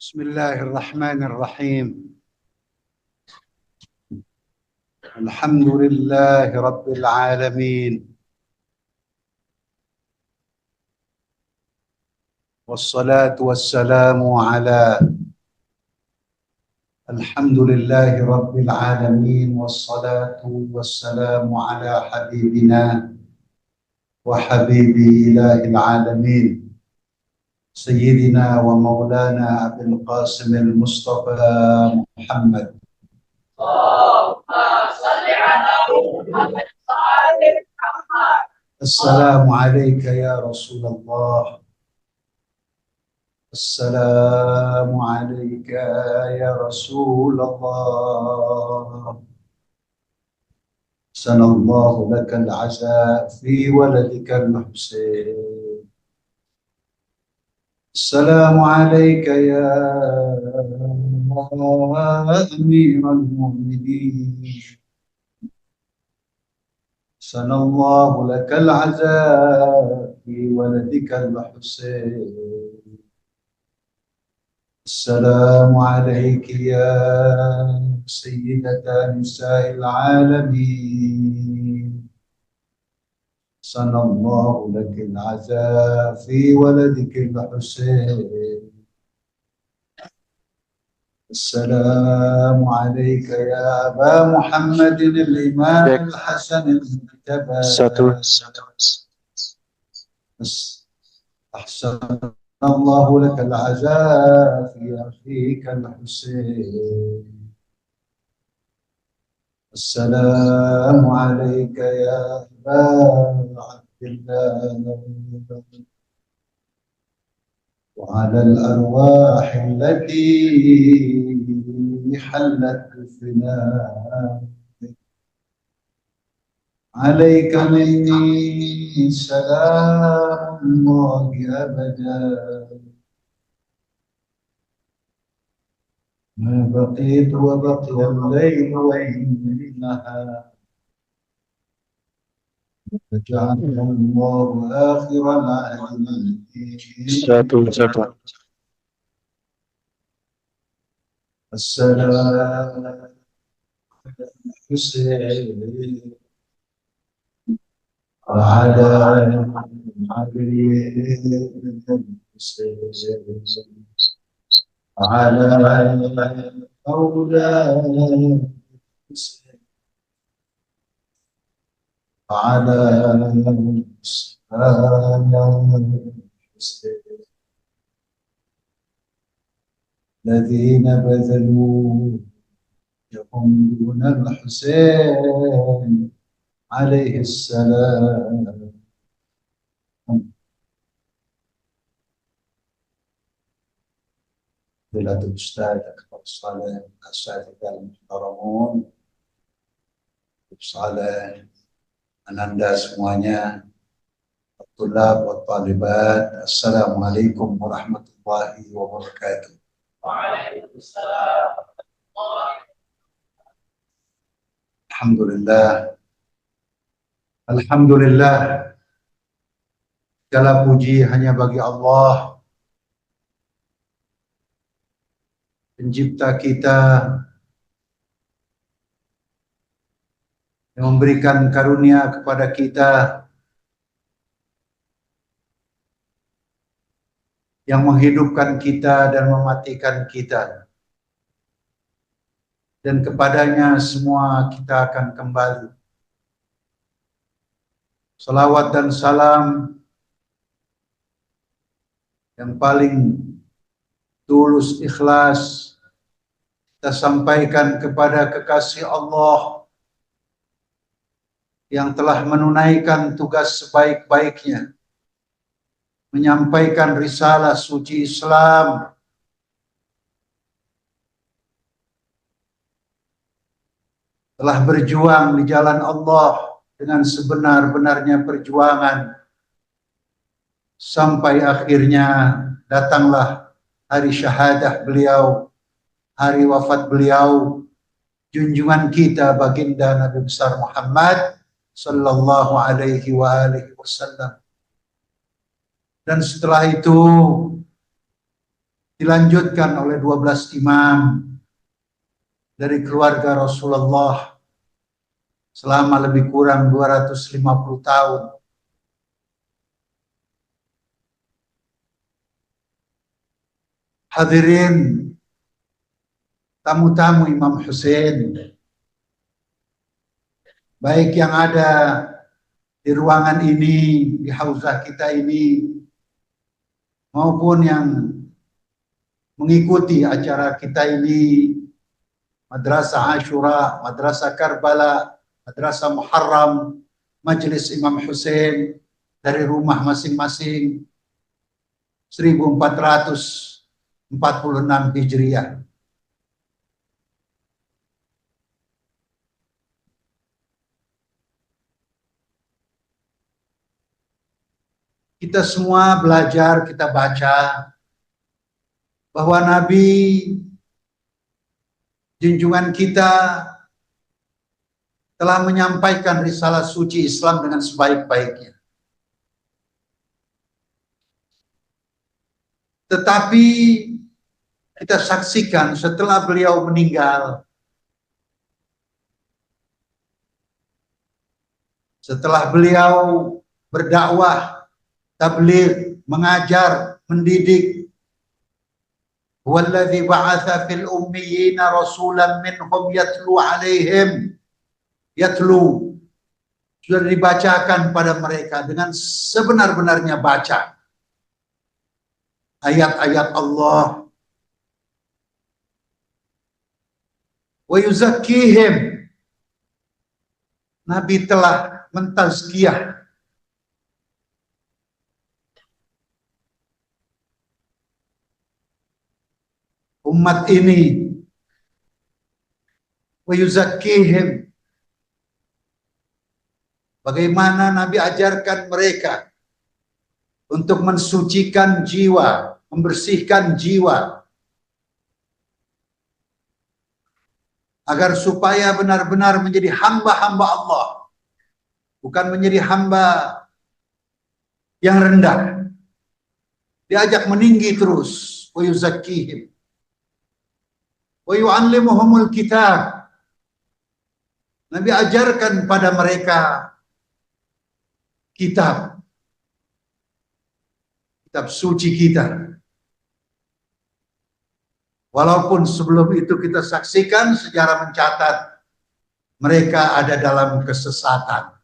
بسم الله الرحمن الرحيم. الحمد لله رب العالمين، والصلاة والسلام على الحمد لله رب العالمين، والصلاة والسلام على حبيبنا وحبيب إله العالمين سيدنا ومولانا أبي القاسم المصطفى محمد. اللهم صل على محمد. السلام عليك يا رسول الله، السلام عليك يا رسول الله. سن الله لك العزاء في ولدك الحسين. السلام عليك يا أمير المؤمنين. سن الله لك العزاء في ولدك الحسين. السلام عليك يا سيدة نساء العالمين. سن الله لك العزاء في ولدك الحسين. السلام عليك يا أبا محمد الإمام الحسن المجتبى. أحسن الله لك العزاء في أخيك الحسين. السلام عليك يا أبا عبد الله وعلى الأرواح التي حلت بفنائك. عليك مني سلام الله أبدا ما بقيت وبقي الليل والنهار. فجعل الله آخر العالمين. السلام حسين وعلى علي الحسين وعلى أولاد الحسين وعلى الحسين الذين بذلوا يقومون الحسين عليه السلام. فضيلة الأستاذ أكبر صالح، الأساتذة المحترمون Saleh, Ananda semuanya, Tulab wa Talibat, Assalamualaikum warahmatullahi wabarakatuh. Waalaikumsalam. Alhamdulillah, Alhamdulillah, segala puji hanya bagi Allah, pencipta kita, yang memberikan karunia kepada kita, yang menghidupkan kita dan mematikan kita, dan kepadanya semua kita akan kembali. Salawat dan salam yang paling tulus ikhlas kita sampaikan kepada kekasih Allah yang telah menunaikan tugas sebaik-baiknya, menyampaikan risalah suci Islam, telah berjuang di jalan Allah dengan sebenar-benarnya perjuangan, sampai akhirnya datanglah hari syahadah beliau, hari wafat beliau, junjungan kita baginda Nabi besar Muhammad sallallahu alaihi wa alihi wasallam. Dan setelah itu dilanjutkan oleh 12 imam dari keluarga Rasulullah selama lebih kurang 250 tahun. Hadirin tamu-tamu Imam Hussein, baik yang ada di ruangan ini, di hauzah kita ini, maupun yang mengikuti acara kita ini, Madrasah Ashura, Madrasah Karbala, Madrasah Muharram, Majelis Imam Hussein, dari rumah masing-masing, 1446 Hijriah. Kita semua belajar, kita baca bahwa Nabi junjungan kita telah menyampaikan risalah suci Islam dengan sebaik-baiknya. Tetapi kita saksikan setelah beliau meninggal, setelah beliau berdakwah, tabligh, mengajar, mendidik, "Huwallazi ba'atsa fil ummiyina rasulan minhum yatlu 'alaihim." Yatlu sudah dibacakan pada mereka dengan sebenar-benarnya baca ayat-ayat Allah. Wa yuzakkihim, Nabi telah mentazkiyah umat ini. Wa yuzakkihim, bagaimana Nabi ajarkan mereka untuk mensucikan jiwa, membersihkan jiwa, agar supaya benar-benar menjadi hamba-hamba Allah, bukan menjadi hamba yang rendah. Diajak meninggi terus. Wa yuzakkihim wa yu'allimuhumul kitab, Nabi ajarkan pada mereka kitab suci kita. Walaupun sebelum itu kita saksikan sejarah mencatat mereka ada dalam kesesatan.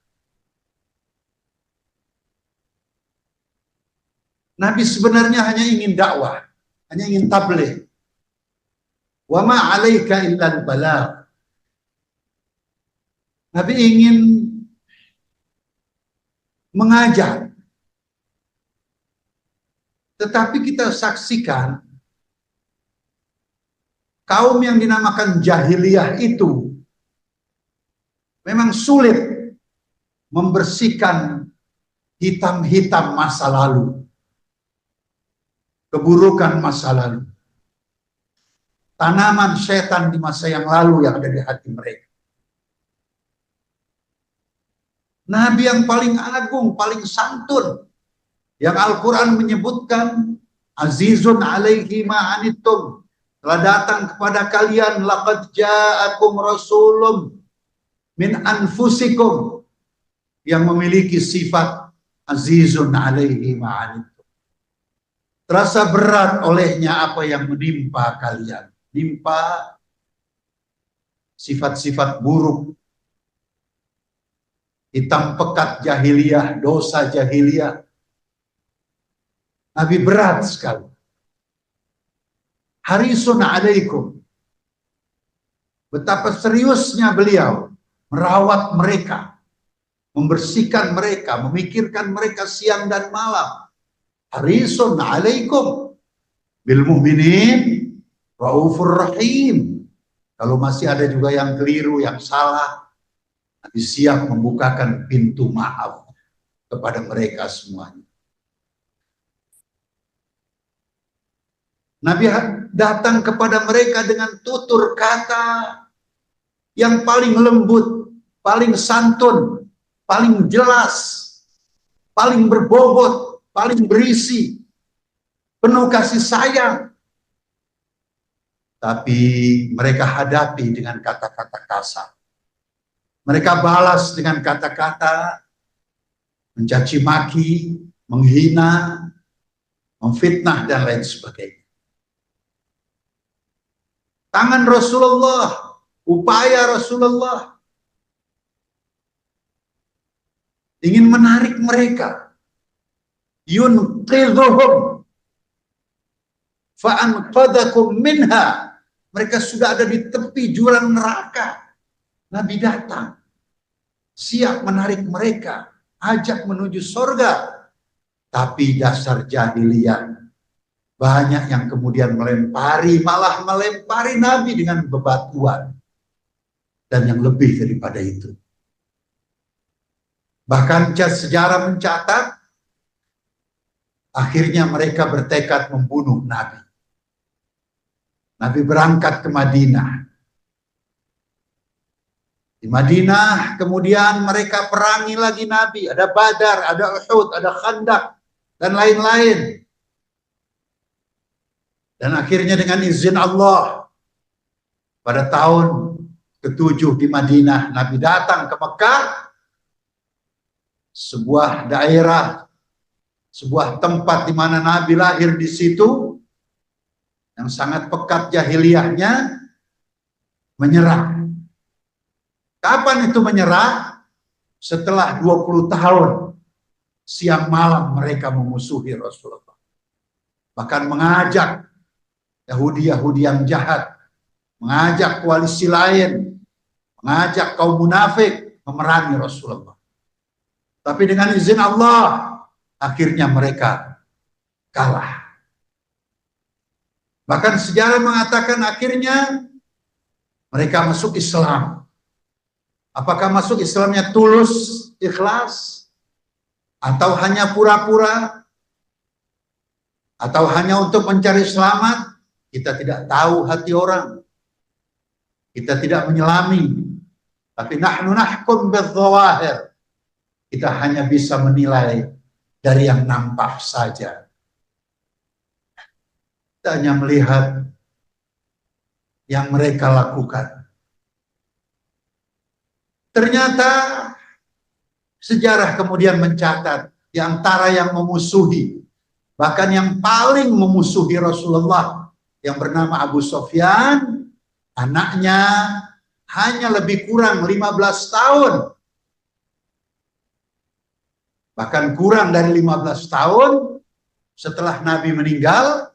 Nabi sebenarnya hanya ingin dakwah, hanya ingin tabligh. Wa ma 'alaika illal balagh. Nabi ingin mengajar. Tetapi kita saksikan kaum yang dinamakan jahiliyah itu memang sulit membersihkan hitam-hitam masa lalu, keburukan masa lalu, tanaman setan di masa yang lalu yang ada di hati mereka. Nabi yang paling agung, paling santun, yang Al-Quran menyebutkan azizun alaihi ma'anittum, telah datang kepada kalian laqad ja'akum rasulun min anfusikum, yang memiliki sifat azizun alaihi ma'anittum. Terasa berat olehnya apa yang menimpa kalian, menimpa sifat-sifat buruk, hitam pekat jahiliyah, dosa jahiliyah. Nabi berat sekali. Harisun alaikum. Betapa seriusnya beliau merawat mereka, membersihkan mereka, memikirkan mereka siang dan malam. Harisun alaikum bil mu'minin raufur rahim. Kalau masih ada juga yang keliru, yang salah, Nabi siap membukakan pintu maaf kepada mereka semuanya. Nabi datang kepada mereka dengan tutur kata yang paling lembut, paling santun, paling jelas, paling berbobot, paling berisi, penuh kasih sayang. tapi mereka hadapi dengan kata-kata kasar. Mereka balas dengan kata-kata mencaci maki, menghina, memfitnah, dan lain sebagainya. Tangan Rasulullah, upaya Rasulullah ingin menarik mereka. Yunqidhuhum fa'anqadhakum minha. Mereka sudah ada di tepi jurang neraka. Nabi datang, siap menarik mereka, ajak menuju surga. Tapi dasar jahiliyah, banyak yang kemudian malah melempari Nabi dengan bebatuan. Dan yang lebih daripada itu. Bahkan sejarah mencatat, akhirnya mereka bertekad membunuh Nabi. Nabi berangkat ke Madinah. Di Madinah kemudian mereka perangi lagi Nabi. Ada Badar, ada Uhud, ada Khandaq, dan lain-lain. Dan akhirnya dengan izin Allah, pada tahun ke-7 di Madinah, Nabi datang ke Mekah, sebuah daerah, sebuah tempat di mana Nabi lahir di situ, yang sangat pekat jahiliyahnya, menyerah. Kapan itu menyerah? Setelah 20 tahun, siang malam mereka memusuhi Rasulullah. Bahkan mengajak Yahudi-Yahudi yang jahat, mengajak koalisi lain, mengajak kaum munafik memerangi Rasulullah. Tapi dengan izin Allah, akhirnya mereka kalah. Bahkan sejarah mengatakan akhirnya mereka masuk Islam. Apakah masuk Islamnya tulus, ikhlas, atau hanya pura-pura, atau hanya untuk mencari selamat? Kita tidak tahu hati orang. Kita tidak menyelami. Tapi nahnu nahkum bidzawahir. Kita hanya bisa menilai dari yang nampak saja. Kita hanya melihat yang mereka lakukan. Ternyata sejarah kemudian mencatat di antara yang memusuhi, bahkan yang paling memusuhi Rasulullah, yang bernama Abu Sufyan, anaknya hanya lebih kurang 15 tahun. Bahkan kurang dari 15 tahun setelah Nabi meninggal,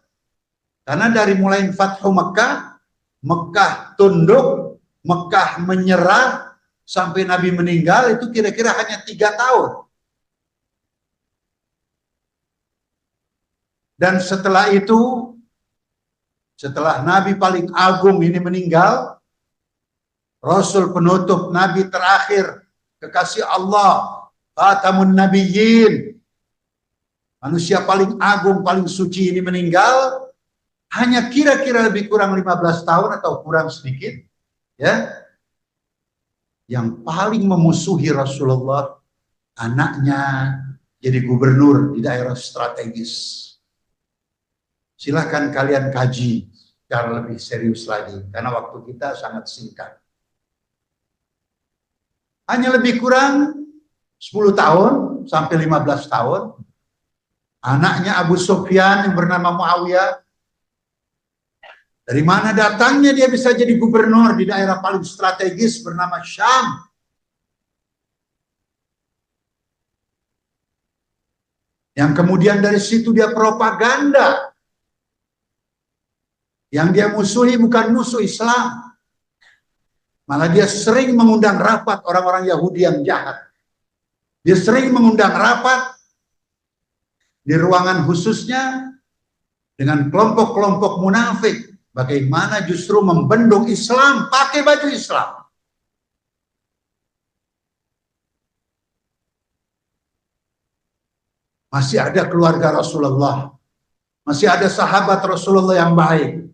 karena dari mulai Fathu Mekah, Mekah tunduk, Mekah menyerah, sampai Nabi meninggal itu kira-kira hanya 3 tahun. Dan setelah itu, setelah Nabi paling agung ini meninggal, Rasul penutup, Nabi terakhir, kekasih Allah, Khatamun Nabiyyin, manusia paling agung, paling suci ini meninggal, hanya kira-kira lebih kurang 15 tahun atau kurang sedikit, ya. Yang paling memusuhi Rasulullah, anaknya jadi gubernur di daerah strategis. Silahkan kalian kaji secara lebih serius lagi, karena waktu kita sangat singkat. Hanya lebih kurang 10 tahun sampai 15 tahun, anaknya Abu Sufyan yang bernama Muawiyah, dari mana datangnya dia bisa jadi gubernur di daerah paling strategis bernama Syam? Yang kemudian dari situ dia propaganda. Yang dia musuhi bukan musuh Islam. Malah dia sering mengundang rapat orang-orang Yahudi yang jahat. Dia sering mengundang rapat di ruangan khususnya dengan kelompok-kelompok munafik. Bagaimana justru membendung Islam pakai baju Islam. Masih ada keluarga Rasulullah. Masih ada sahabat Rasulullah yang baik.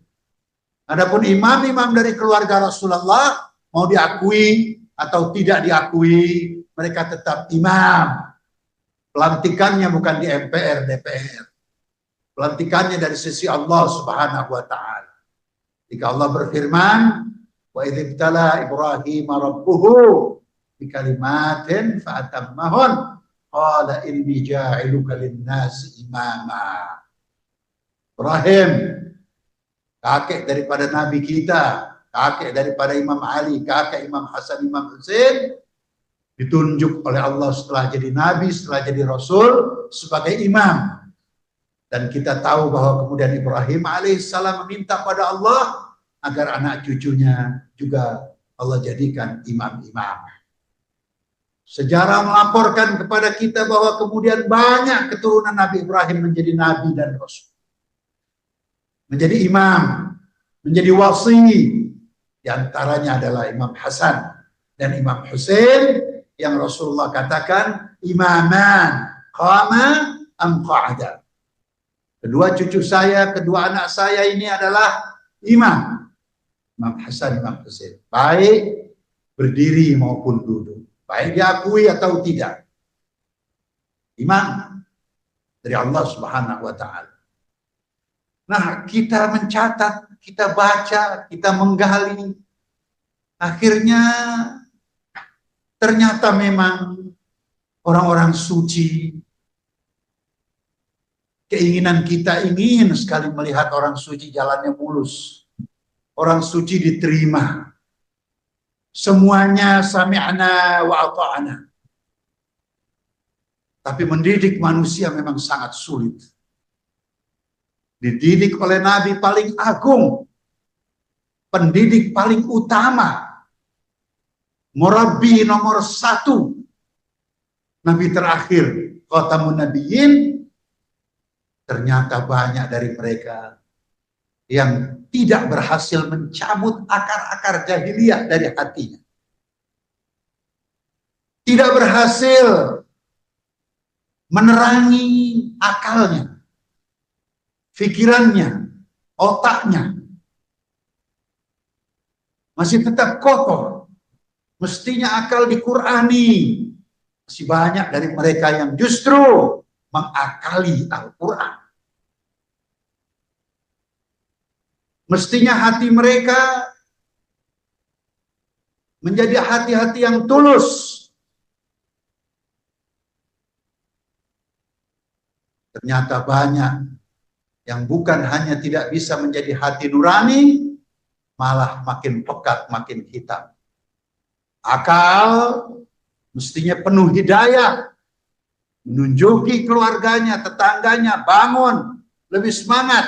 Adapun imam-imam dari keluarga Rasulullah, mau diakui atau tidak diakui, mereka tetap imam. Pelantikannya bukan di MPR, DPR. Pelantikannya dari sisi Allah Subhanahu wa Ta'ala. Jika Allah berfirman, wa idh ibtala Ibrahim rabbuhu bikalimatin fa'atammahun qala inni ja'iluka lin-nasi imama. Ibrahim, kakek daripada Nabi kita, kakek daripada Imam Ali, kakek Imam Hasan, Imam Husain, ditunjuk oleh Allah setelah jadi Nabi, setelah jadi Rasul, sebagai imam. Dan kita tahu bahwa kemudian Ibrahim alaihissalam meminta pada Allah agar anak cucunya juga Allah jadikan imam-imam. Sejarah melaporkan kepada kita bahwa kemudian banyak keturunan Nabi Ibrahim menjadi Nabi dan Rasul. Menjadi imam, menjadi wasi. Di antaranya adalah Imam Hasan dan Imam Husain yang Rasulullah katakan imaman qama am qa'ada. Kedua cucu saya, kedua anak saya ini adalah imam. Imam Hasan, Imam Husain. Baik berdiri maupun duduk. Baik diakui atau tidak. Imam dari Allah Subhanahu wa Ta'ala. Nah, kita mencatat, kita baca, kita menggali. Akhirnya ternyata memang orang-orang suci. Keinginan kita ingin sekali melihat orang suci jalannya mulus. Orang suci diterima. Semuanya sami'na wa ata'na. Tapi mendidik manusia memang sangat sulit. Dididik oleh Nabi paling agung, pendidik paling utama, murabbi nomor 1, Nabi terakhir, khatamun nabiyyin. Ternyata banyak dari mereka yang tidak berhasil mencabut akar-akar jahiliyah dari hatinya. Tidak berhasil menerangi akalnya, pikirannya, otaknya. Masih tetap kotor. Mestinya akal diqur'ani. Masih banyak dari mereka yang justru mengakali Al-Quran. Mestinya hati mereka menjadi hati-hati yang tulus. Ternyata banyak yang bukan hanya tidak bisa menjadi hati nurani, malah makin pekat, makin hitam. Akal mestinya penuh hidayah, menunjuki keluarganya, tetangganya, bangun, lebih semangat.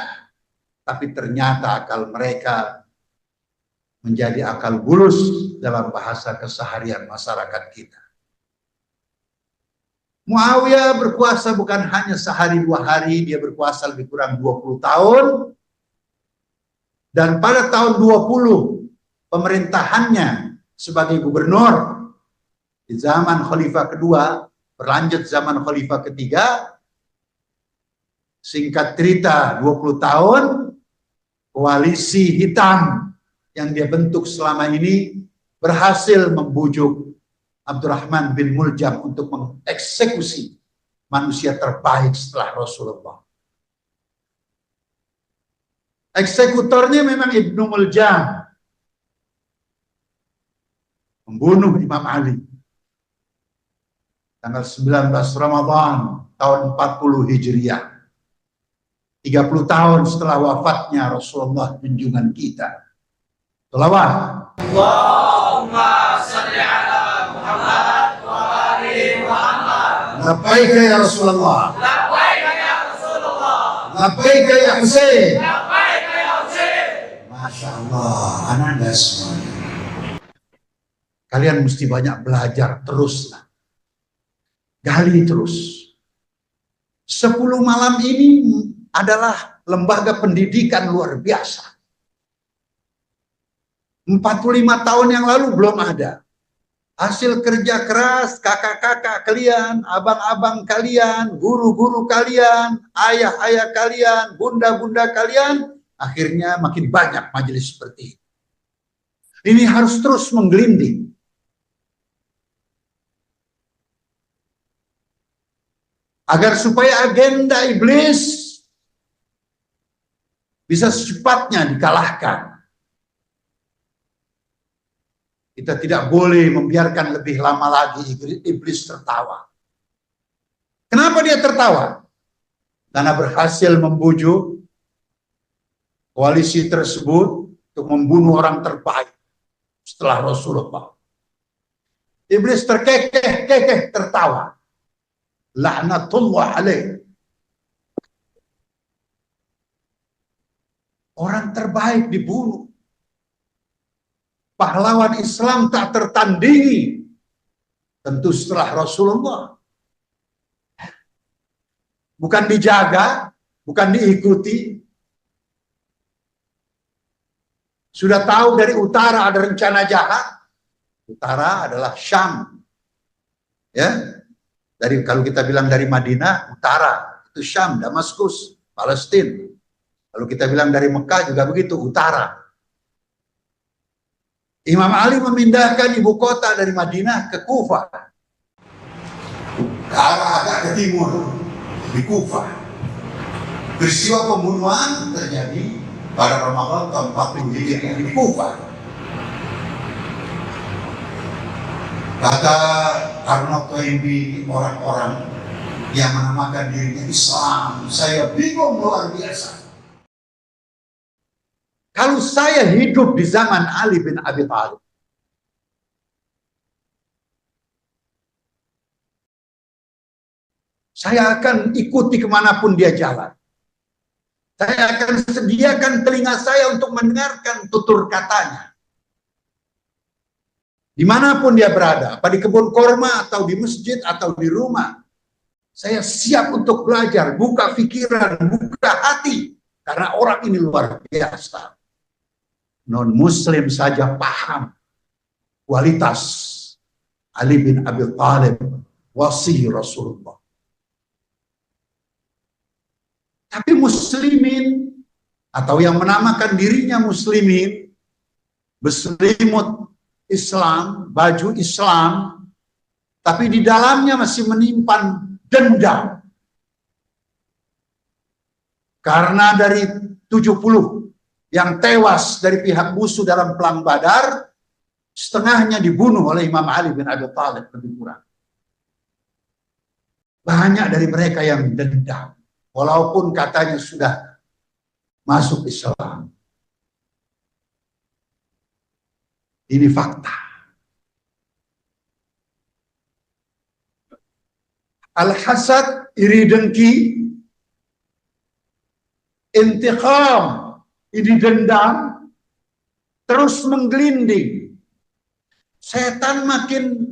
Tapi ternyata akal mereka menjadi akal bulus dalam bahasa keseharian masyarakat kita. Muawiyah berkuasa bukan hanya sehari 2 hari, dia berkuasa lebih kurang 20 tahun. Dan pada tahun 20 pemerintahannya sebagai gubernur, di zaman Khalifah kedua, berlanjut zaman Khalifah ketiga, singkat cerita 20 tahun, koalisi hitam yang dia bentuk selama ini berhasil membujuk Abdurrahman bin Muljam untuk mengeksekusi manusia terbaik setelah Rasulullah. Eksekutornya memang Ibnu Muljam, membunuh Imam Ali tanggal 19 Ramadan tahun 40 Hijriah. 30 tahun setelah wafatnya Rasulullah junjungan kita. Shalawat. Allahumma salli ala Muhammad wa ali Muhammad. Labbaika ya Rasulullah. Labbaika ya Rasulullah. Labbaika ya Husain. Labbaika ya Husain. Masya Allah, ananda semuanya. Kalian mesti banyak belajar teruslah. Gali terus. 10 malam ini adalah lembaga pendidikan luar biasa. 45 tahun yang lalu belum ada. Hasil kerja keras kakak-kakak kalian, abang-abang kalian, guru-guru kalian, ayah-ayah kalian, bunda-bunda kalian, akhirnya makin banyak majelis seperti ini. Ini harus terus menggelinding. Agar supaya agenda iblis bisa secepatnya dikalahkan. Kita tidak boleh membiarkan lebih lama lagi iblis tertawa. Kenapa dia tertawa? Karena berhasil membujuk koalisi tersebut untuk membunuh orang terbaik setelah Rasulullah. Iblis terkekeh tertawa. Laknatullah alaih. Orang terbaik dibunuh. Pahlawan Islam tak tertandingi. Tentu setelah Rasulullah. Bukan dijaga, bukan diikuti. Sudah tahu dari utara ada rencana jahat. Utara adalah Syam. Ya. Kalau kita bilang dari Madinah, utara itu Syam, Damaskus, Palestina. Kalau kita bilang dari Mekah juga begitu, utara. Imam Ali memindahkan ibu kota dari Madinah ke Kufah. Ke arah agak ke timur, di Kufah. Peristiwa pembunuhan terjadi pada Ramadan tahun 40 Hijriah di Kufah. Kata Arnold Toynbee, orang-orang yang menamakan dirinya Islam, saya bingung luar biasa. Kalau saya hidup di zaman Ali bin Abi Thalib, saya akan ikuti kemanapun dia jalan. Saya akan sediakan telinga saya untuk mendengarkan tutur katanya. Dimanapun dia berada, apa di kebun korma, atau di masjid, atau di rumah. Saya siap untuk belajar, buka pikiran, buka hati. Karena orang ini luar biasa. Non-Muslim saja paham kualitas Ali bin Abi Thalib, wasi Rasulullah. Tapi muslimin, atau yang menamakan dirinya muslimin, berselimut Islam, baju Islam, tapi di dalamnya masih menyimpan dendam. Karena dari 70 yang tewas dari pihak musuh dalam perang Badar, setengahnya dibunuh oleh Imam Ali bin Abi Thalib, lebih kurang. Banyak dari mereka yang dendam, walaupun katanya sudah masuk Islam. Ini fakta. Al-hasad, iri dengki, intiqam, ini dendam, terus menggelinding. Setan makin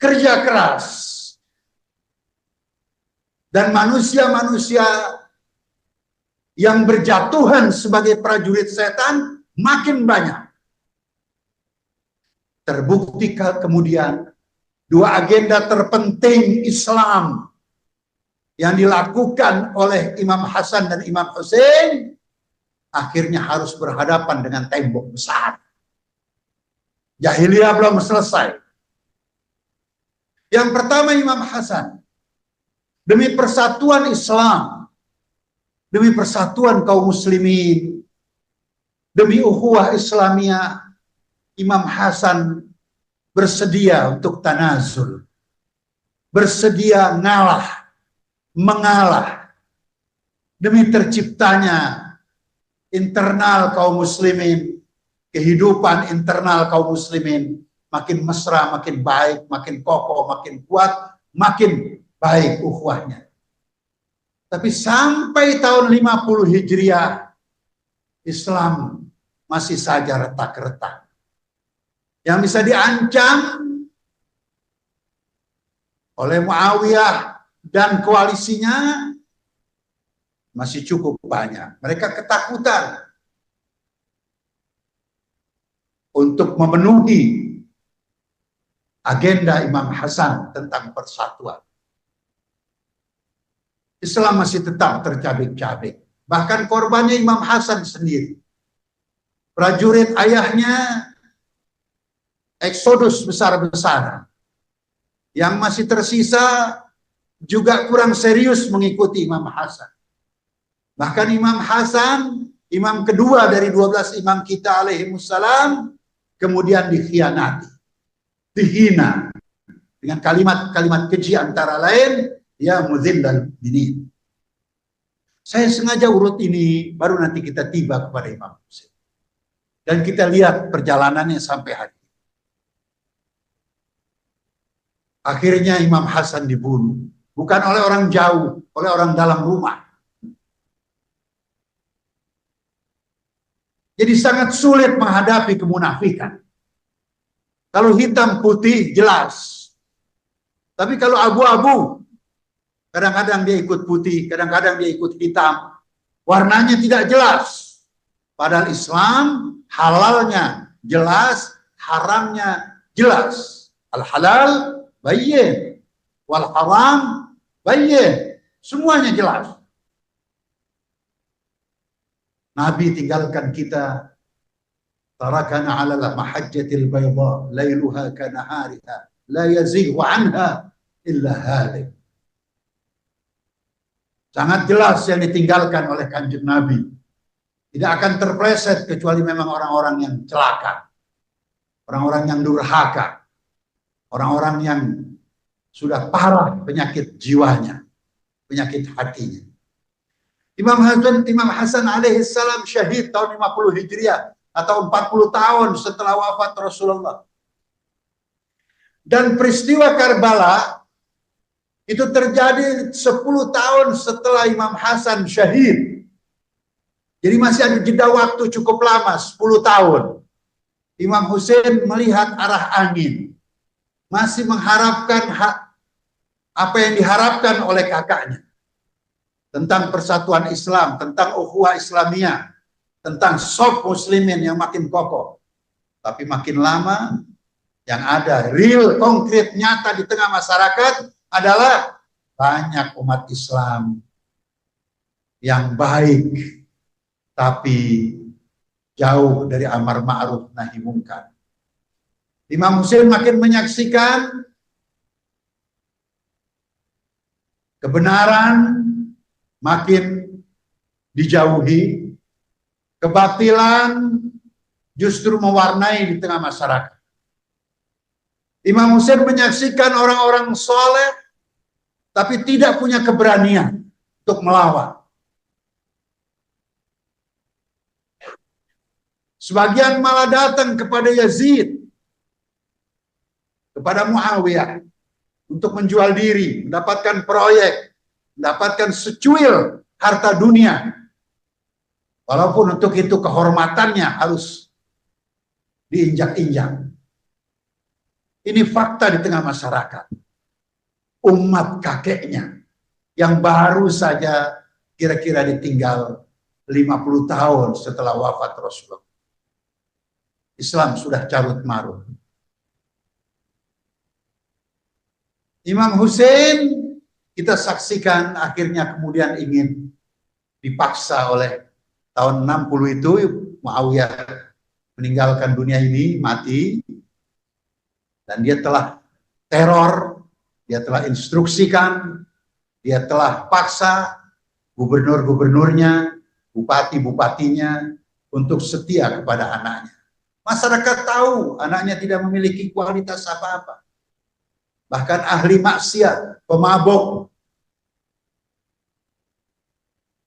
kerja keras. Dan manusia-manusia yang berjatuhan sebagai prajurit setan makin banyak. Terbukti kemudian dua agenda terpenting Islam yang dilakukan oleh Imam Hasan dan Imam Hussein akhirnya harus berhadapan dengan tembok besar. Jahiliyah belum selesai. Yang pertama, Imam Hasan, demi persatuan Islam, demi persatuan kaum muslimin, demi ukhuwah Islamiyah, Imam Hasan bersedia untuk tanazul, bersedia mengalah demi terciptanya internal kaum muslimin, kehidupan internal kaum muslimin makin mesra, makin baik, makin kokoh, makin kuat, makin baik ukhuwahnya. Tapi sampai tahun 50 Hijriah, Islam masih saja retak-retak. Yang bisa diancam oleh Muawiyah dan koalisinya masih cukup banyak. Mereka ketakutan untuk memenuhi agenda Imam Hasan tentang persatuan. Islam masih tetap tercabik-cabik. Bahkan korbannya Imam Hasan sendiri. Prajurit ayahnya eksodus besar-besaran. Yang masih tersisa juga kurang serius mengikuti Imam Hasan. Bahkan Imam Hasan, imam kedua dari 12 imam kita alaihimussalam, kemudian dikhianati, dihina dengan kalimat-kalimat keji antara lain ya mudhillal mu'minin. Saya sengaja urut ini baru nanti kita tiba kepada Imam Husain. Dan kita lihat perjalanannya sampai hari ini. Akhirnya Imam Hasan dibunuh. Bukan oleh orang jauh, oleh orang dalam rumah. Jadi sangat sulit menghadapi kemunafikan. Kalau hitam putih jelas. Tapi kalau abu-abu, kadang-kadang dia ikut putih, kadang-kadang dia ikut hitam. Warnanya tidak jelas. Padahal Islam halalnya jelas, haramnya jelas. Al-halal bayyin, wal haram bayyin. Semuanya jelas. Nabi tinggalkan kita, tarakana 'alal mahajjatil bayda lailuha kanahariha la yazighu anha illa halik. Sangat jelas yang ditinggalkan oleh Kanjeng Nabi. Tidak akan terpleset kecuali memang orang-orang yang celaka, orang-orang yang durhaka, orang-orang yang sudah parah penyakit jiwanya, penyakit hatinya. Imam Hasan alaihissalam syahid tahun 50 Hijriah atau 40 tahun setelah wafat Rasulullah. Dan peristiwa Karbala itu terjadi 10 tahun setelah Imam Hasan syahid. Jadi masih ada jeda waktu cukup lama, 10 tahun. Imam Husain melihat arah angin, masih mengharapkan apa yang diharapkan oleh kakaknya. Tentang persatuan Islam, tentang ukhuwah Islamiyah, tentang shaf muslimin yang makin kokoh. Tapi makin lama, yang ada real, konkret, nyata di tengah masyarakat adalah banyak umat Islam yang baik, tapi jauh dari amar ma'ruf nahi mungkar. Imam Husain makin menyaksikan kebenaran makin dijauhi, kebatilan justru mewarnai di tengah masyarakat. Imam Husain menyaksikan orang-orang soleh, tapi tidak punya keberanian untuk melawan. Sebagian malah datang kepada Yazid, kepada Muawiyah, untuk menjual diri, mendapatkan proyek, mendapatkan secuil harta dunia. Walaupun untuk itu kehormatannya harus diinjak-injak. Ini fakta di tengah masyarakat. Umat kakeknya yang baru saja kira-kira ditinggal 50 tahun setelah wafat Rasulullah. Islam sudah carut marut. Imam Husain kita saksikan akhirnya kemudian ingin dipaksa oleh tahun 60 itu Muawiyah meninggalkan dunia ini, mati, dan dia telah teror, dia telah instruksikan, dia telah paksa gubernur-gubernurnya, bupati-bupatinya untuk setia kepada anaknya. Masyarakat tahu anaknya tidak memiliki kualitas apa-apa. Bahkan ahli maksiat, pemabuk,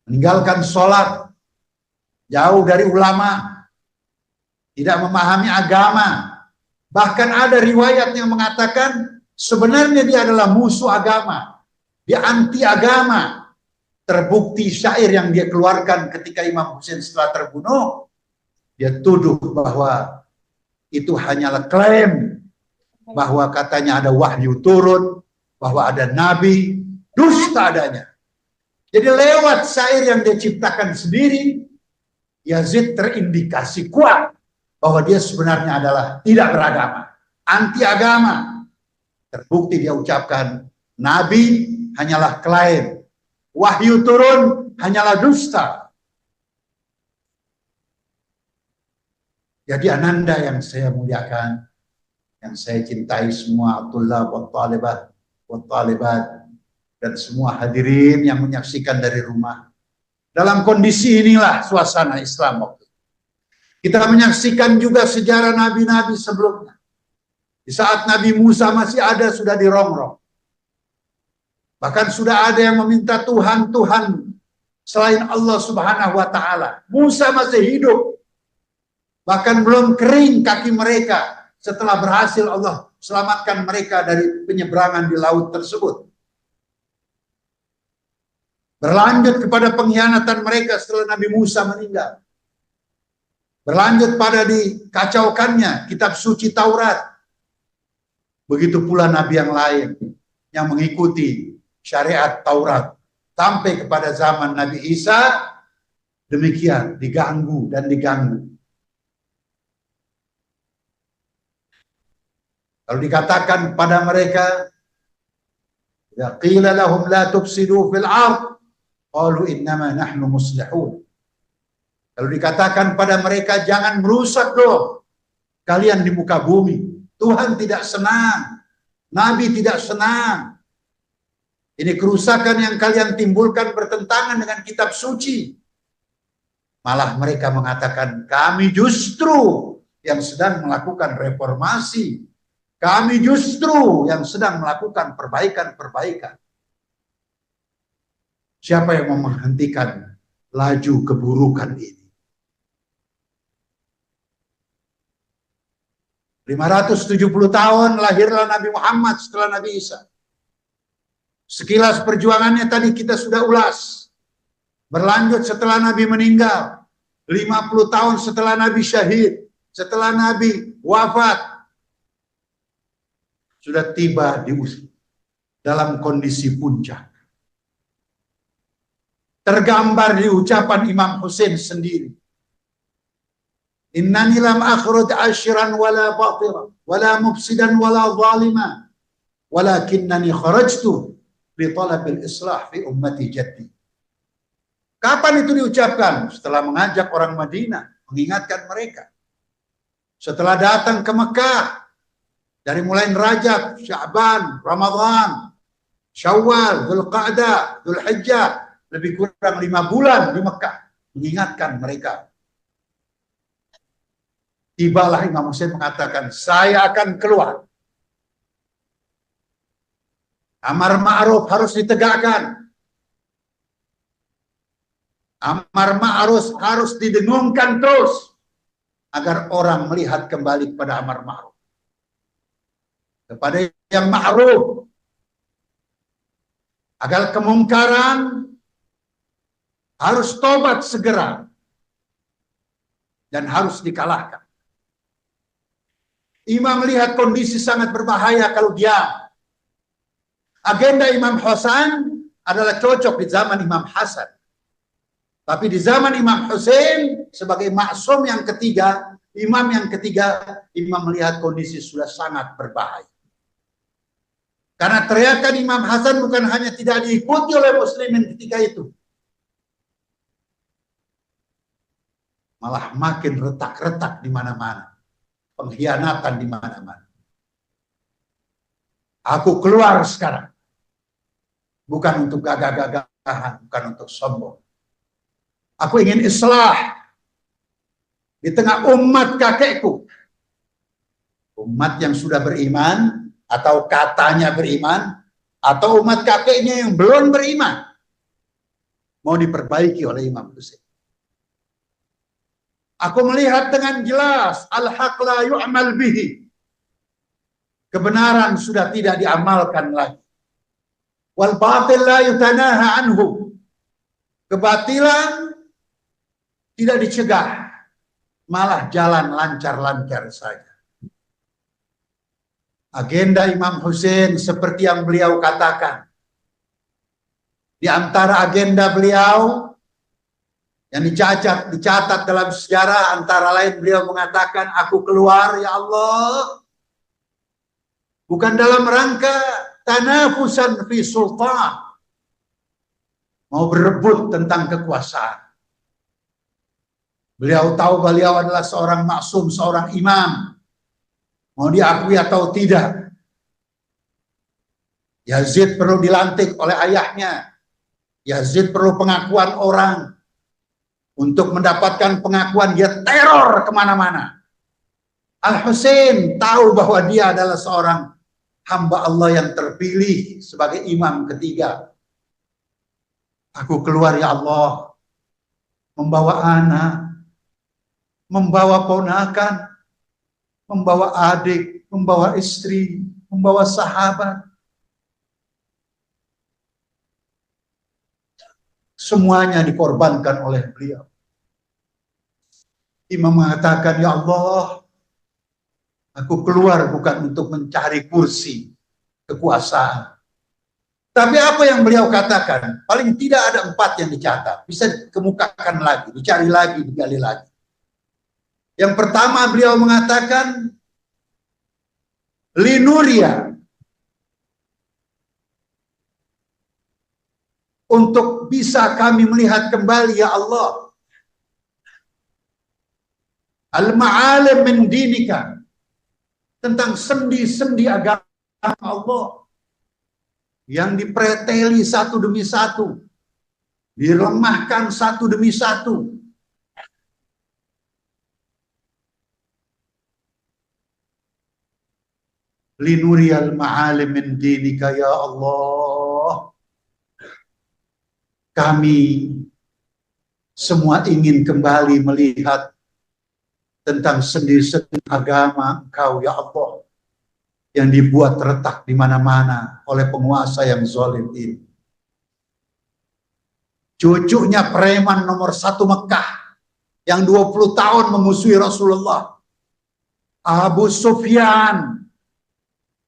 meninggalkan sholat, jauh dari ulama, tidak memahami agama. Bahkan ada riwayat yang mengatakan sebenarnya dia adalah musuh agama, dia anti agama. Terbukti syair yang dia keluarkan ketika Imam Husain setelah terbunuh, dia tuduh bahwa itu hanyalah klaim, bahwa katanya ada wahyu turun, bahwa ada nabi, dusta adanya. Jadi lewat syair yang dia ciptakan sendiri, Yazid terindikasi kuat bahwa dia sebenarnya adalah tidak beragama, anti agama. Terbukti dia ucapkan, nabi hanyalah klaim, wahyu turun hanyalah dusta. Jadi ananda yang saya muliakan, yang saya cintai semua tullab wa talibat wa talibat dan semua hadirin yang menyaksikan dari rumah. Dalam kondisi inilah suasana Islam waktu itu. Kita menyaksikan juga sejarah nabi-nabi sebelumnya. Di saat Nabi Musa masih ada, sudah dirongrong. Bahkan sudah ada yang meminta Tuhan selain Allah Subhanahu wa Ta'ala. Musa masih hidup. Bahkan belum kering kaki mereka setelah berhasil Allah selamatkan mereka dari penyeberangan di laut tersebut. Berlanjut kepada pengkhianatan mereka setelah Nabi Musa meninggal. Berlanjut pada dikacaukannya kitab suci Taurat. Begitu pula nabi yang lain yang mengikuti syariat Taurat. Sampai kepada zaman Nabi Isa, demikian diganggu dan diganggu. Kalau dikatakan pada mereka, ya qila lahum la tufsidu fil ard, qalu innama nahnu muslihun. Kalau dikatakan pada mereka, jangan merusak dong kalian di muka bumi. Tuhan tidak senang, Nabi tidak senang. Ini kerusakan yang kalian timbulkan bertentangan dengan kitab suci. Malah mereka mengatakan, kami justru yang sedang melakukan reformasi. Kami justru yang sedang melakukan perbaikan-perbaikan. Siapa yang mau menghentikan laju keburukan ini? 570 tahun lahirlah Nabi Muhammad setelah Nabi Isa. Sekilas perjuangannya tadi kita sudah ulas. Berlanjut setelah Nabi meninggal. 50 tahun setelah Nabi syahid. Setelah Nabi wafat. Sudah tiba di dalam kondisi puncak. Tergambar di ucapan Imam Hussein sendiri. Innani lam akhruj ashiran wala batira wala mufsidan wala zalima walakinnani kharajtu li talabil islah fi ummati jaddi. Kapan itu diucapkan? Setelah mengajak orang Madinah, mengingatkan mereka. Setelah datang ke Mekah, dari mulai Rajab, Sya'ban, Ramadan, Syawal, Dzulqa'dah, Dzulhijjah, lebih kurang 5 bulan di Mekah, mengingatkan mereka. Tibalah Imam Hussein mengatakan, saya akan keluar. Amar ma'ruf harus ditegakkan. Amar ma'ruf harus didengungkan terus. Agar orang melihat kembali kepada amar ma'ruf. Kepada yang ma'ruf. Agar kemungkaran harus tobat segera. Dan harus dikalahkan. Imam melihat kondisi sangat berbahaya kalau diam. Agenda Imam Hasan adalah cocok di zaman Imam Hasan. Tapi di zaman Imam Hussein, sebagai maksum yang ketiga, imam yang ketiga, Imam melihat kondisi sudah sangat berbahaya. Karena teriakan Imam Hasan bukan hanya tidak diikuti oleh muslimin ketika itu. Malah makin retak-retak di mana-mana. Pengkhianatan di mana-mana. Aku keluar sekarang. Bukan untuk gagah-gagahan, bukan untuk sombong. Aku ingin islah di tengah umat kakekku. Umat yang sudah beriman, atau katanya beriman, atau umat kakeknya yang belum beriman. Mau diperbaiki oleh Imam Hussein. Aku melihat dengan jelas al-haq la yu'mal bihi. Kebenaran sudah tidak diamalkan lagi. Wal batil la yutanaha anhu. Kebatilan tidak dicegah, malah jalan lancar-lancar saja. Agenda Imam Hussein seperti yang beliau katakan. Di antara agenda beliau yang dicatat dalam sejarah, antara lain beliau mengatakan, aku keluar ya Allah bukan dalam rangka tanafusan fi sultan, mau berebut tentang kekuasaan. Beliau tahu beliau adalah seorang maksum, seorang imam, mau diakui atau tidak. Yazid perlu dilantik oleh ayahnya, Yazid perlu pengakuan orang. Untuk mendapatkan pengakuan dia teror kemana-mana. Al-Husain tahu bahwa dia adalah seorang hamba Allah yang terpilih sebagai imam ketiga. Aku keluar ya Allah, membawa anak, membawa ponakan, membawa adik, membawa istri, membawa sahabat. Semuanya dikorbankan oleh beliau. Imam mengatakan, ya Allah, aku keluar bukan untuk mencari kursi kekuasaan. Tapi apa yang beliau katakan, paling tidak ada 4 yang dicatat. Bisa kemukakan lagi, dicari lagi, digali lagi. Yang pertama beliau mengatakan, linuria, untuk bisa kami melihat kembali ya Allah al-ma'alim min dinika, tentang sendi-sendi agama Allah yang dipreteli satu demi satu, dilemahkan satu demi satu. Linuriyal ma'alim min dinika ya Allah, kami semua ingin kembali melihat tentang sendi-sendi agama Engkau ya Allah, yang dibuat retak di mana-mana oleh penguasa yang zalim ini. Cucunya preman nomor 1 Mekah yang 20 tahun memusuhi Rasulullah, Abu Sufyan,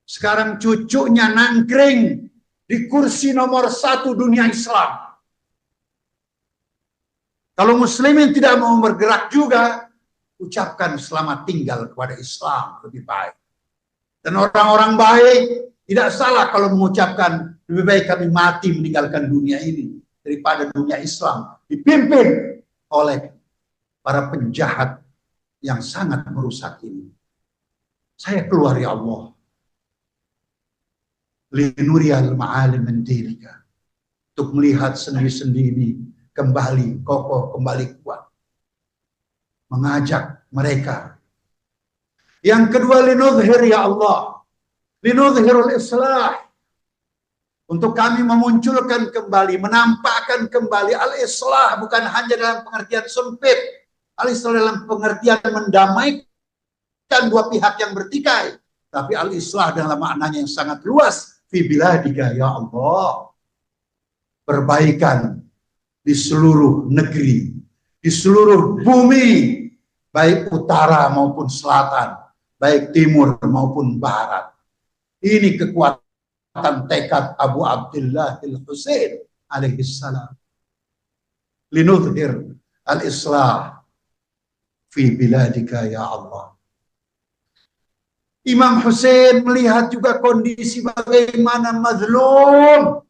sekarang cucunya nangkring di kursi nomor 1 dunia Islam. Kalau muslimin tidak mau bergerak juga, ucapkan selamat tinggal kepada Islam lebih baik. Dan orang-orang baik tidak salah kalau mengucapkan lebih baik kami mati meninggalkan dunia ini daripada dunia Islam dipimpin oleh para penjahat yang sangat merusak ini. Saya keluar ya Allah, linuriyal ma'alim min dinika, untuk melihat sendi-sendi ini kembali kokoh, kembali kuat, mengajak mereka. Yang kedua, linudhir ya Allah, linudhirul islah, untuk kami memunculkan kembali, menampakkan kembali al-islah, bukan hanya dalam pengertian sempit, al-islah dalam pengertian mendamaikan dua pihak yang bertikai, tapi al-islah dalam maknanya yang sangat luas, fi biladika ya Allah, perbaikan di seluruh negeri, di seluruh bumi, baik utara maupun selatan, baik timur maupun barat. Ini kekuatan tekad Abu Abdullah al-Husain alaihi salam. Linudhir al-islah fi biladika ya Allah. Imam Husain melihat juga kondisi bagaimana mazlum,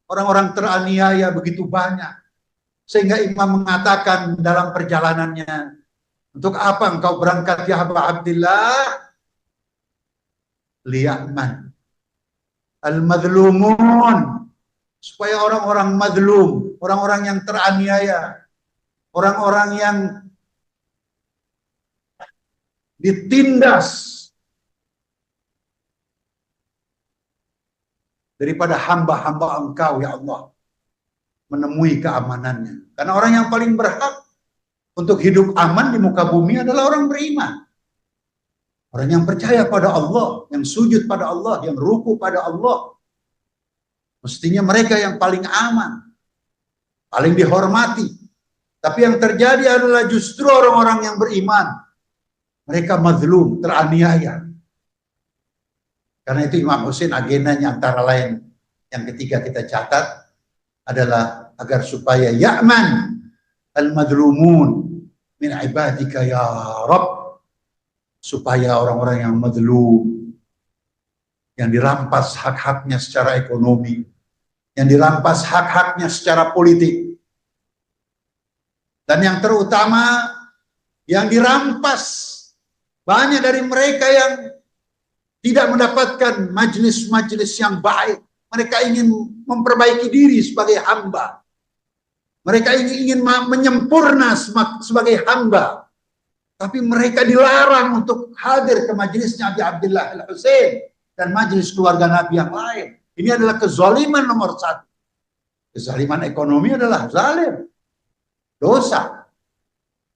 orang-orang teraniaya begitu banyak. Sehingga Imam mengatakan dalam perjalanannya, untuk apa engkau berangkat ya Abu Abdillah? Liya'man al-madlumun, supaya orang-orang madlum, orang-orang yang teraniaya, orang-orang yang ditindas daripada hamba-hamba engkau ya Allah, menemui keamanannya. Karena orang yang paling berhak untuk hidup aman di muka bumi adalah orang beriman. Orang yang percaya pada Allah, yang sujud pada Allah, yang ruku pada Allah. Mestinya mereka yang paling aman, paling dihormati. Tapi yang terjadi adalah justru orang-orang yang beriman. Mereka mazlum, teraniaya. Karena itu Imam Husain agendanya antara lain yang ketiga kita catat adalah agar supaya ya'man al-madlumun min ibadika ya Rabb, supaya orang-orang yang madlum, yang dirampas hak-haknya secara ekonomi, yang dirampas hak-haknya secara politik, dan yang terutama yang dirampas banyak dari mereka yang tidak mendapatkan majelis-majelis yang baik. Mereka ingin memperbaiki diri sebagai hamba. Mereka ingin menyempurna sebagai hamba. Tapi mereka dilarang untuk hadir ke majelisnya Abi Abdullah Al-Husain dan majelis keluarga Nabi yang lain. Ini adalah kezaliman nomor satu. Kezaliman ekonomi adalah zalim, dosa.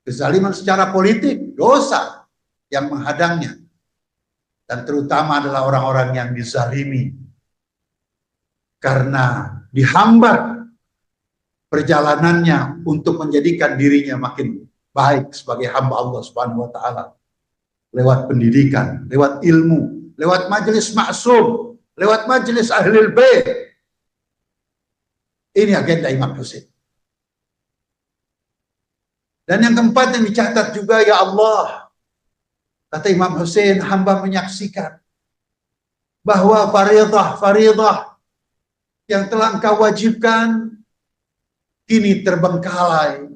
Kezaliman secara politik, dosa yang menghadangnya. Dan terutama adalah orang-orang yang dizalimi karena dihambat perjalanannya untuk menjadikan dirinya makin baik sebagai hamba Allah Subhanahu wa taala. Lewat pendidikan, lewat ilmu, lewat majelis maksum, lewat majelis ahlul bait. Ini agenda Imam Husain. Dan yang keempat yang dicatat juga, ya Allah, kata Imam Husain, hamba menyaksikan bahwa faridah yang telah engkau wajibkan kini terbengkalai,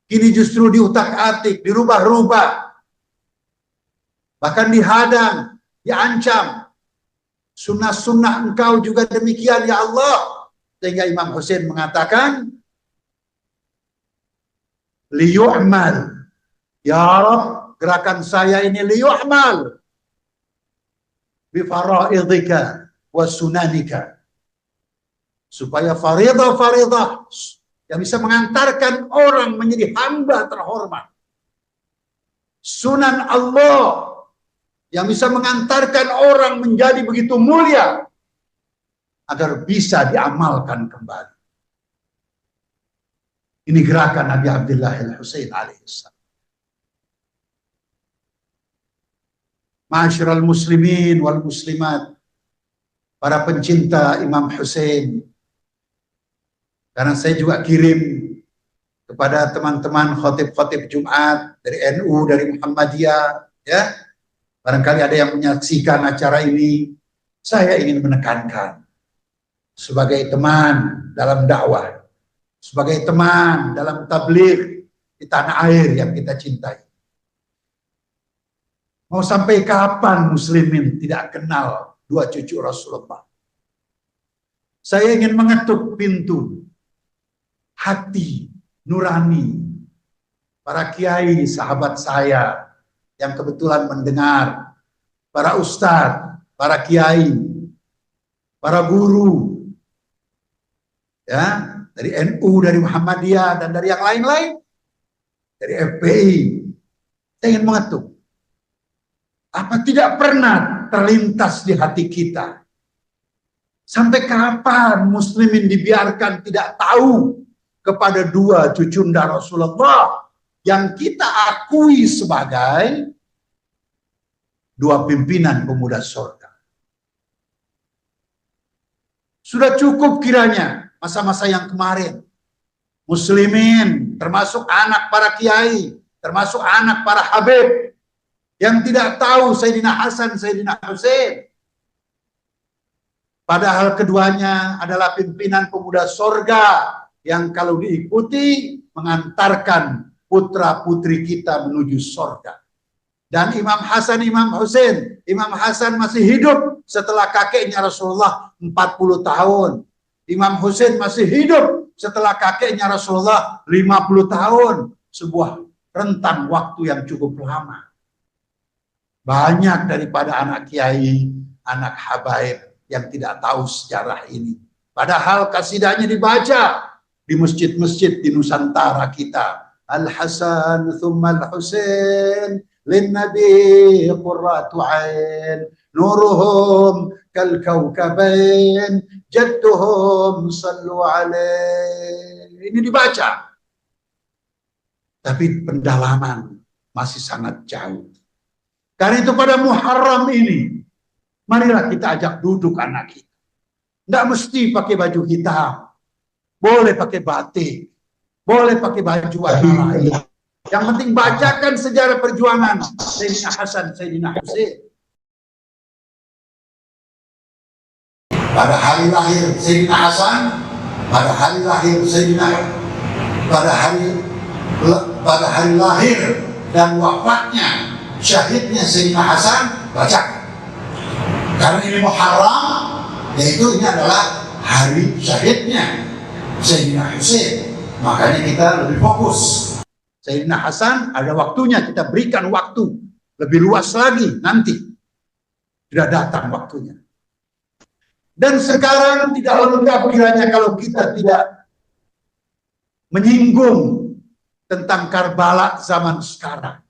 kini justru diutak-atik, dirubah-rubah, bahkan dihadang, diancam. Sunnah-sunnah engkau juga demikian, ya Allah. Sehingga Imam Husain mengatakan, liyu'mal, ya Rabb, gerakan saya ini liyu'mal bifaraidika wa sunanika, supaya faridah yang bisa mengantarkan orang menjadi hamba terhormat, sunan Allah yang bisa mengantarkan orang menjadi begitu mulia, agar bisa diamalkan kembali. Ini gerakan Nabi Abdullah Al-Husain alaihissalam. Ma'asyiral muslimin wal muslimat, para pencinta Imam Husain, karena saya juga kirim kepada teman-teman khotib-khotib Jumat dari NU, dari Muhammadiyah, ya, barangkali ada yang menyaksikan acara ini. Saya ingin menekankan, sebagai teman dalam dakwah, sebagai teman dalam tabligh di tanah air yang kita cintai, mau sampai kapan muslimin tidak kenal dua cucu Rasulullah? Saya ingin mengetuk pintu hati nurani para kiai sahabat saya yang kebetulan mendengar, para ustadz, para kiai, para guru, ya, dari NU, dari Muhammadiyah, dan dari yang lain-lain, dari FPI. Saya ingin mengetuk, apa tidak pernah terlintas di hati kita, sampai kapan muslimin dibiarkan tidak tahu kepada dua cucunda Rasulullah yang kita akui sebagai dua pimpinan pemuda surga? Sudah cukup kiranya masa-masa yang kemarin muslimin, termasuk anak para kiai, termasuk anak para habib, yang tidak tahu Sayyidina Hasan, Sayyidina Husain, padahal keduanya adalah pimpinan pemuda surga yang kalau diikuti mengantarkan putra-putri kita menuju surga. Dan Imam Hasan, Imam Husain, Imam Hasan masih hidup setelah kakeknya Rasulullah 40 tahun. Imam Husain masih hidup setelah kakeknya Rasulullah 50 tahun. Sebuah rentang waktu yang cukup lama. Banyak daripada anak kiai, anak habaib yang tidak tahu sejarah ini. Padahal kasidahnya dibaca di masjid-masjid di Nusantara kita. Al-Hasan thumma al-Husain lin Nabi qurratu ain nuruhum kal kaukabain jadduhum sallu alaih. Ini dibaca, tapi pendalaman masih sangat jauh. Karena itu pada Muharram ini, marilah kita ajak duduk anak kita. Tidak mesti pakai baju hitam, boleh pakai batik, boleh pakai baju warna lain. Yang penting bacakan sejarah perjuangan Sayyidina Hasan, Sayyidina Husain. Pada hari lahir Sayyidina Hasan, pada hari lahir Sayyidina, pada hari lahir dan wafatnya, syahidnya Sayyidina Hasan, bacakan. Karena ini Muharram, yaitu ini adalah hari syahidnya Sayyidina Husain. Makanya kita lebih fokus. Sayyidina Hasan ada waktunya, kita berikan waktu lebih luas lagi nanti. Sudah datang waktunya. Dan sekarang tidak lengkap kiranya kalau kita tidak menyinggung tentang Karbala zaman sekarang.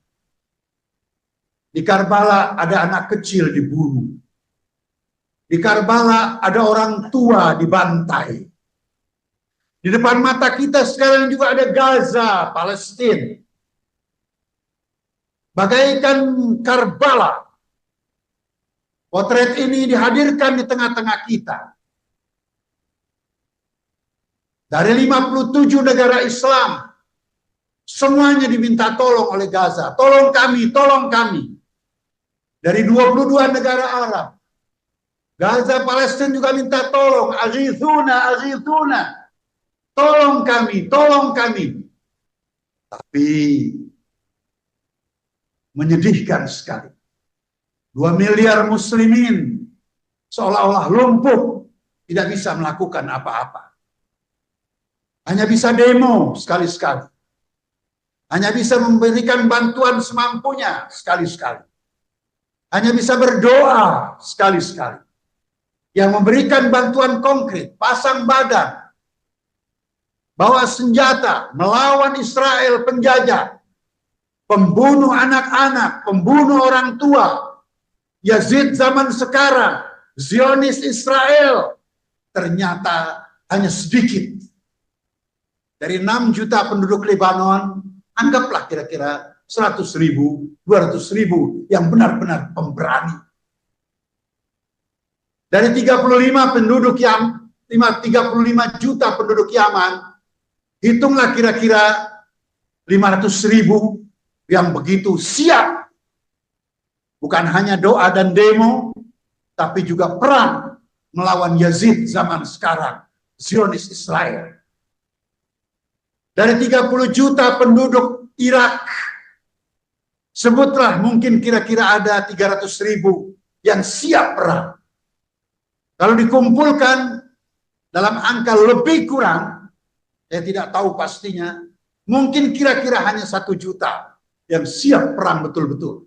Di Karbala ada anak kecil dibunuh. Di Karbala ada orang tua dibantai. Di depan mata kita sekarang juga ada Gaza, Palestina. Bagaikan Karbala. Potret ini dihadirkan di tengah-tengah kita. Dari 57 negara Islam, semuanya diminta tolong oleh Gaza. Tolong kami, tolong kami. Dari 22 negara Arab. Gaza, Palestina juga minta tolong. Aghithuna, aghithuna. Tolong kami, tolong kami. Tapi menyedihkan sekali. 2 miliar muslimin seolah-olah lumpuh, tidak bisa melakukan apa-apa. Hanya bisa demo sekali-sekali. Hanya bisa memberikan bantuan semampunya sekali-sekali. Hanya bisa berdoa sekali-sekali. Yang memberikan bantuan konkret, pasang badan, bawa senjata, melawan Israel penjajah, pembunuh anak-anak, pembunuh orang tua, Yazid zaman sekarang, Zionis Israel, ternyata hanya sedikit. Dari 6 juta penduduk Lebanon, anggaplah kira-kira 100.000, 200.000 yang benar-benar pemberani. Dari 35 juta penduduk Yaman, hitunglah kira-kira 500.000 yang begitu siap. Bukan hanya doa dan demo, tapi juga perang melawan Yazid zaman sekarang, Zionis Israel. Dari 30 juta penduduk Irak, sebutlah mungkin kira-kira ada 300.000 yang siap perang. Kalau dikumpulkan dalam angka lebih kurang, saya tidak tahu pastinya, mungkin kira-kira hanya 1 juta yang siap perang betul-betul.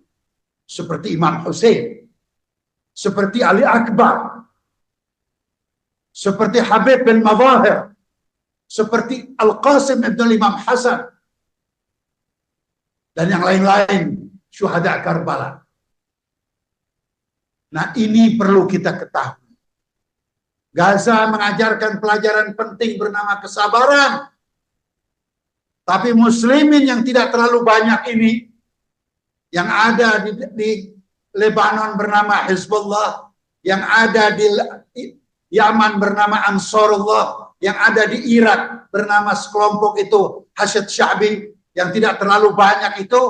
Seperti Imam Hussein, seperti Ali Akbar, seperti Habib bin Mawahir, seperti Al-Qasim ibn Imam Hasan, dan yang lain-lain, syuhada Karbala. Nah, ini perlu kita ketahui. Gaza mengajarkan pelajaran penting bernama kesabaran. Tapi muslimin yang tidak terlalu banyak ini, yang ada di Lebanon bernama Hizbullah, yang ada di Yaman bernama Ansarullah, yang ada di Irak bernama sekelompok itu Hasyad Sya'bi, yang tidak terlalu banyak itu,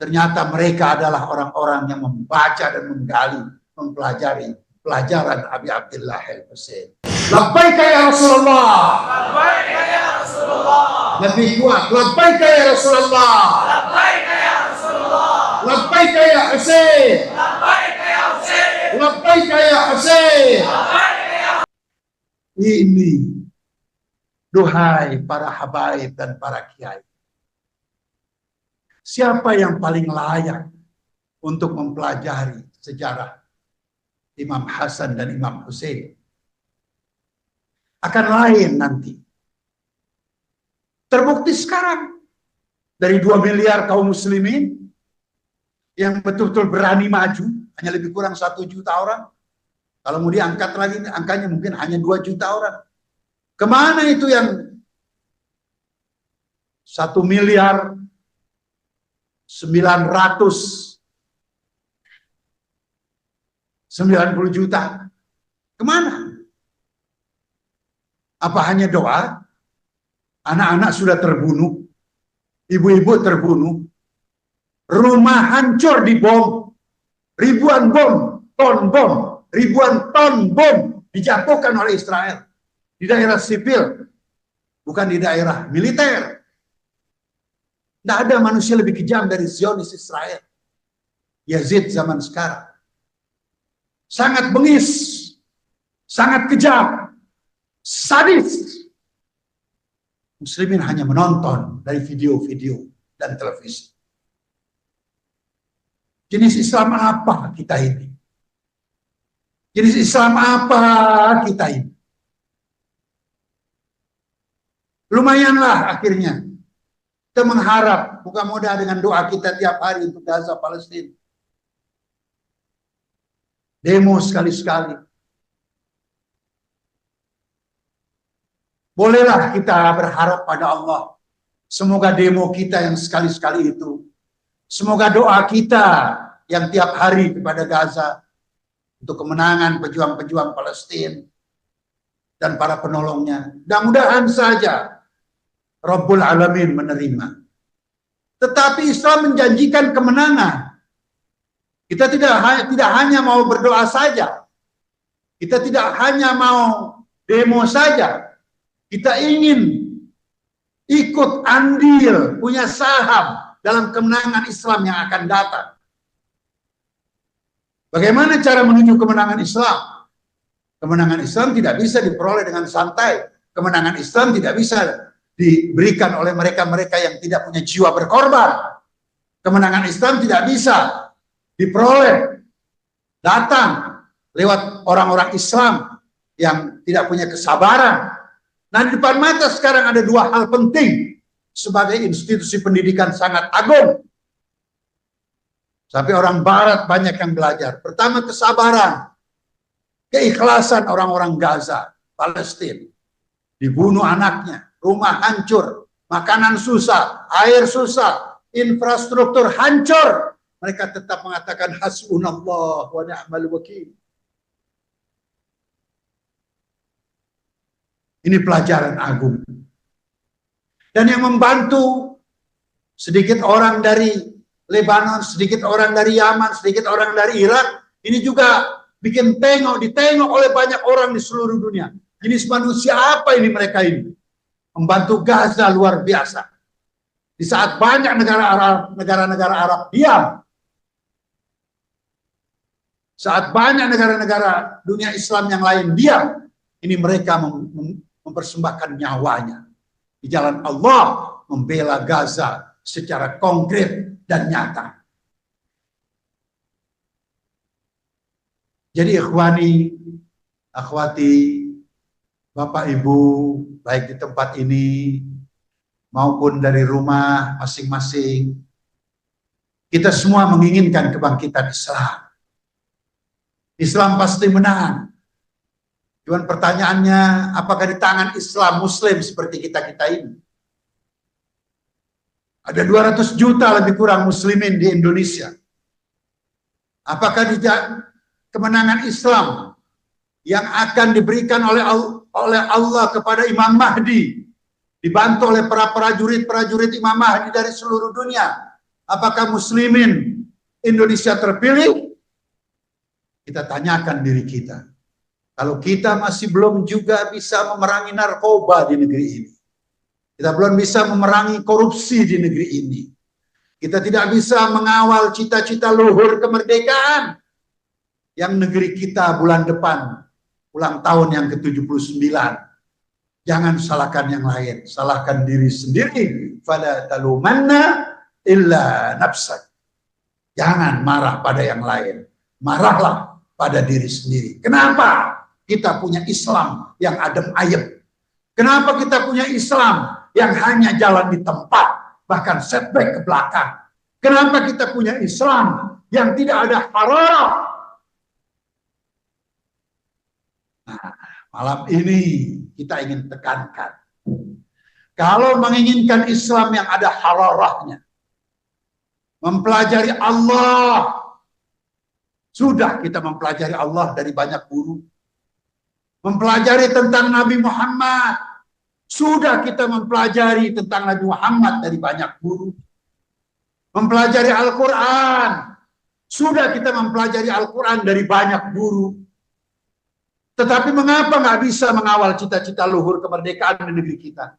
ternyata mereka adalah orang-orang yang membaca dan menggali, mempelajari pelajaran Abi Abdullah al-Husain. Labbaika ya Rasulullah. Labbaika ya Rasulullah. Lebih kuat. Labbaika ya Rasulullah. Labbaika ya Rasulullah. Labbaika ya Husain. Labbaika ya Husain. Labbaika ya Husain. Labbaika ya Ini duhai para habaib dan para kiai. Siapa yang paling layak untuk mempelajari sejarah Imam Hasan dan Imam Hussein? Akan lain nanti. Terbukti sekarang dari 2 miliar kaum muslimin yang betul-betul berani maju, hanya lebih kurang 1 juta orang. Kalau mau diangkat lagi, angkanya mungkin hanya 2 juta orang. Kemana itu yang 1 miliar 990 juta? Kemana? Apa hanya doa? Anak-anak sudah terbunuh, ibu-ibu terbunuh, rumah hancur dibom, ribuan bom, ribuan ton bom dijatuhkan oleh Israel di daerah sipil, bukan di daerah militer. Tidak ada manusia lebih kejam dari Zionis Israel, Yazid zaman sekarang. Sangat bengis, sangat kejam, sadis. Muslimin hanya menonton dari video-video dan televisi. Jenis Islam apa kita ini? Jenis Islam apa kita ini? Lumayanlah akhirnya kita mengharap, mudah-mudahan dengan doa kita tiap hari untuk Gaza, Palestina. Demo sekali-sekali. Bolehlah kita berharap pada Allah. Semoga demo kita yang sekali-sekali itu. Semoga doa kita yang tiap hari kepada Gaza untuk kemenangan pejuang-pejuang Palestina dan para penolongnya. Mudah-mudahan saja Rabbul Alamin menerima. Tetapi Islam menjanjikan kemenangan. Kita tidak hanya mau berdoa saja. Kita tidak hanya mau demo saja. Kita ingin ikut andil, punya saham dalam kemenangan Islam yang akan datang. Bagaimana cara menuju kemenangan Islam? Kemenangan Islam tidak bisa diperoleh dengan santai. Kemenangan Islam tidak bisa diberikan oleh mereka-mereka yang tidak punya jiwa berkorban. Kemenangan Islam tidak bisa diperoleh datang lewat orang-orang Islam yang tidak punya kesabaran. Nah, di depan mata sekarang ada dua hal penting sebagai institusi pendidikan sangat agung. Sampai orang Barat banyak yang belajar. Pertama, kesabaran, keikhlasan orang-orang Gaza, Palestina. Dibunuh anaknya, rumah hancur, makanan susah, air susah, infrastruktur hancur. Mereka tetap mengatakan hasbunallah wa ni'mal wakil. Ini pelajaran agung. Dan yang membantu sedikit orang dari Lebanon, sedikit orang dari Yaman, sedikit orang dari Irak, ini juga bikin ditengok oleh banyak orang di seluruh dunia. Jenis manusia apa ini mereka ini? Membantu Gaza luar biasa. Di saat banyak negara-negara Arab diam. Saat banyak negara-negara dunia Islam yang lain diam, ini mereka mempersembahkan nyawanya di jalan Allah, membela Gaza secara konkret dan nyata. Jadi ikhwani, akhwati, Bapak Ibu, baik di tempat ini maupun dari rumah masing-masing, kita semua menginginkan kebangkitan Islam. Islam pasti menang. Cuman pertanyaannya, apakah di tangan Islam Muslim seperti kita-kita ini? Ada 200 juta lebih kurang muslimin di Indonesia. Apakah di kemenangan Islam yang akan diberikan oleh Allah kepada Imam Mahdi, dibantu oleh para prajurit Imam Mahdi dari seluruh dunia, apakah muslimin Indonesia terpilih? Kita tanyakan diri kita. Kalau kita masih belum juga bisa memerangi narkoba di negeri ini, kita belum bisa memerangi korupsi di negeri ini, kita tidak bisa mengawal cita-cita luhur kemerdekaan yang negeri kita bulan depan, ulang tahun yang ke-79. Jangan salahkan yang lain, salahkan diri sendiri. Fala talumanna illa nafsak. Jangan marah pada yang lain, marahlah pada diri sendiri. Kenapa? Kita punya Islam yang adem ayem. Kenapa kita punya Islam yang hanya jalan di tempat, bahkan setback ke belakang? Kenapa kita punya Islam yang tidak ada hararah? Nah, malam ini kita ingin tekankan. Kalau menginginkan Islam yang ada hararahnya, mempelajari Allah, sudah kita mempelajari Allah dari banyak guru. Mempelajari tentang Nabi Muhammad, sudah kita mempelajari tentang Nabi Muhammad dari banyak guru. Mempelajari Al-Quran, sudah kita mempelajari Al-Quran dari banyak guru. Tetapi mengapa nggak bisa mengawal cita-cita luhur kemerdekaan di negeri kita?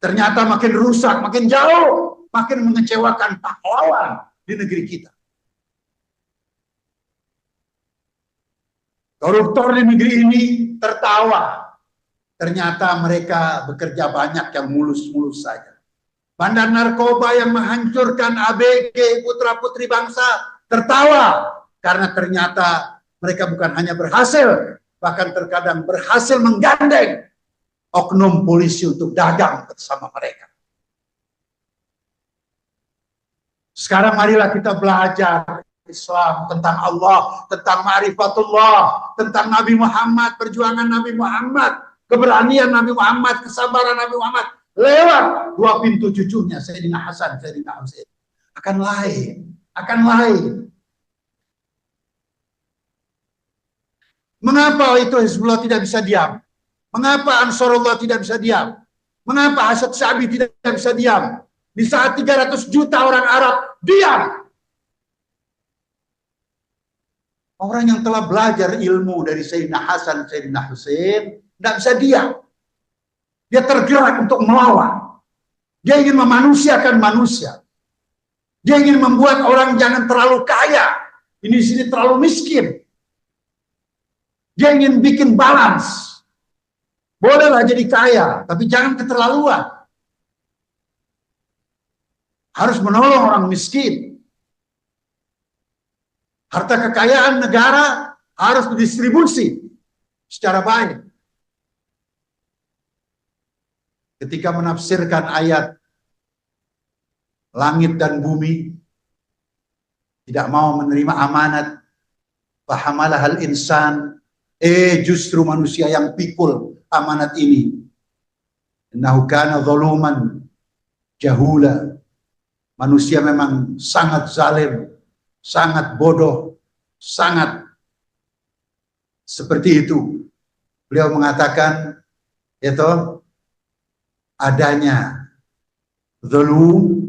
Ternyata makin rusak, makin jauh, makin mengecewakan pahlawan di negeri kita. Koruptor di negeri ini tertawa ternyata mereka bekerja banyak yang mulus-mulus saja. Bandar narkoba yang menghancurkan ABG, putra-putri bangsa, tertawa karena ternyata mereka bukan hanya berhasil, bahkan terkadang berhasil menggandeng oknum polisi untuk dagang bersama mereka. Sekarang marilah kita belajar Islam, tentang Allah, tentang ma'rifatullah, tentang Nabi Muhammad, perjuangan Nabi Muhammad, keberanian Nabi Muhammad, kesabaran Nabi Muhammad, lewat dua pintu cucunya, Sayyidina Hasan, Sayyidina Husain. Akan lain, akan lain. Mengapa itu Hizbullah tidak bisa diam? Mengapa Ansarullah tidak bisa diam? Mengapa Asad Sya'bi tidak bisa diam? Di saat 300 juta orang Arab diam. Orang yang telah belajar ilmu dari Sayyidina Hasan, Sayyidina Husain, tidak bisa diam. Dia tergerak untuk melawan. Dia ingin memanusiakan manusia. Dia ingin membuat orang jangan terlalu kaya. Ini sini terlalu miskin. Dia ingin bikin balance. Bolehlah jadi kaya, tapi jangan keterlaluan. Harus menolong orang miskin. Harta kekayaan negara harus didistribusi secara baik. Ketika menafsirkan ayat langit dan bumi tidak mau menerima amanat, fahamalahal insan, justru manusia yang pikul amanat ini. Innahu kana zaluman jahula. Manusia memang sangat zalim, sangat bodoh, sangat seperti itu. Beliau mengatakan, itu adanya zulum,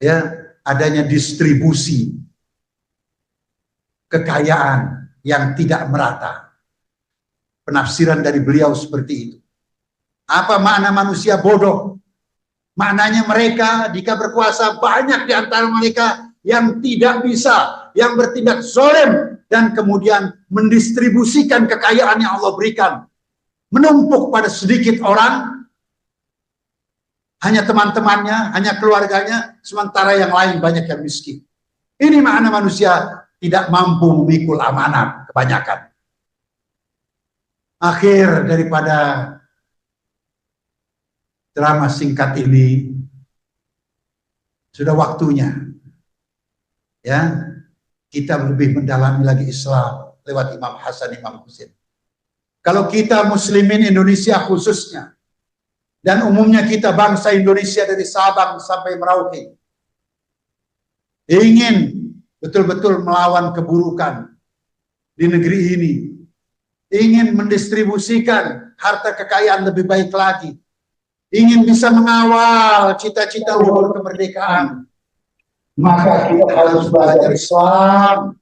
ya, adanya distribusi kekayaan yang tidak merata. Penafsiran dari beliau seperti itu. Apa makna manusia bodoh? Maknanya mereka jika berkuasa banyak di antara mereka yang tidak bisa, yang bertindak zalim dan kemudian mendistribusikan kekayaan yang Allah berikan. Menumpuk pada sedikit orang, hanya teman-temannya, hanya keluarganya, sementara yang lain banyak yang miskin. Ini makna manusia tidak mampu memikul amanat kebanyakan. Akhir daripada drama singkat ini, sudah waktunya ya kita lebih mendalami lagi Islam lewat Imam Hasan, Imam Husain. Kalau kita muslimin Indonesia khususnya, dan umumnya kita bangsa Indonesia dari Sabang sampai Merauke, ingin betul-betul melawan keburukan di negeri ini, ingin mendistribusikan harta kekayaan lebih baik lagi, ingin bisa mengawal cita-cita luhur kemerdekaan, maka kita harus belajar Islam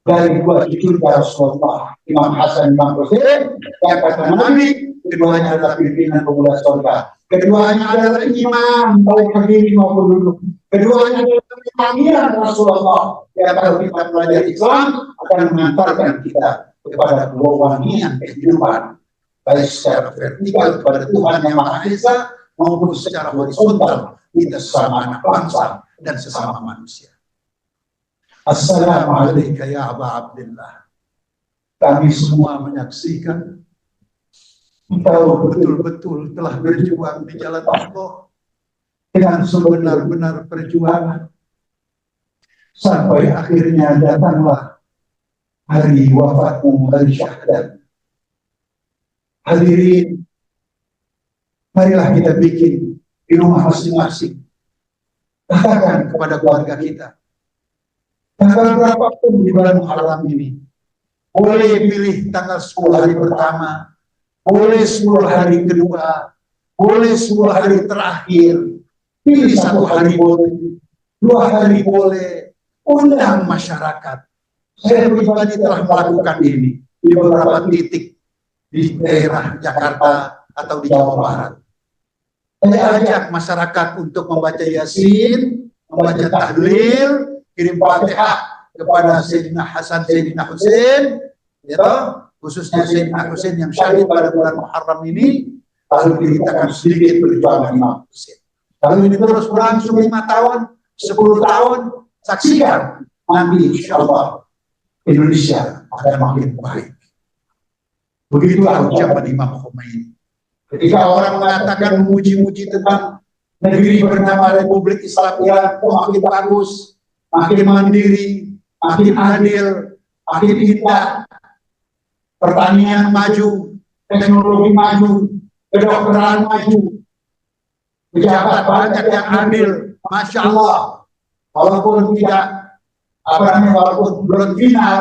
dari dua cucu Rasulullah, Imam Hasan, Imam Husain, yang kata Nabi, keduanya adalah pimpinan pemuda surga. Keduanya adalah imam, baik hadiri maupun duduk. Keduanya adalah panggilan Rasulullah, yang kalau kita belajar Islam akan mengantarkan kita kepada kewangian kehidupan, baik secara vertikal kepada Tuhan yang Maha Esa maupun secara horizontal kita sesama anak bangsa dan sesama manusia. Assalamualaikum ya Aba Abdillah. Kami semua menyaksikan engkau betul-betul telah berjuang di jalan Allah dengan sebenar-benar perjuangan sampai akhirnya datanglah hari wafatmu, hari syahadat. Hadirin, marilah kita bikin di rumah masing-masing. Katakan kepada keluarga kita, tanggal berapapun di bulan Muharram ini, boleh pilih tanggal 10 hari pertama, boleh 10 hari kedua, boleh 10 hari terakhir, pilih 1 hari boleh, 2 hari boleh, undang masyarakat. Saya pribadi telah melakukan ini di beberapa titik di daerah Jakarta atau di Jawa Barat. Saya ajak masyarakat untuk membaca Yasin, membaca tahlil, kirim Fatihah kepada Sayyidina Hasan, Sayyidina Husain, ya, khususnya Sayyidina Husain yang syahid pada bulan Muharram ini, lalu diceritakan sedikit perjuangan Imam Husain. Lalu ini terus berlangsung 5 tahun, 10 tahun, saksikan nanti insyaallah Indonesia akan makin baik. Begitulah ucapan Imam Khomeini. Ketika orang mengatakan memuji-muji tentang negeri bernama Republik Islam Iran, makin bagus, makin mandiri, makin adil, makin indah, pertanian maju, teknologi maju, kedokteran maju, pejabat banyak yang adil, masya Allah. Walaupun tidak walaupun belum final,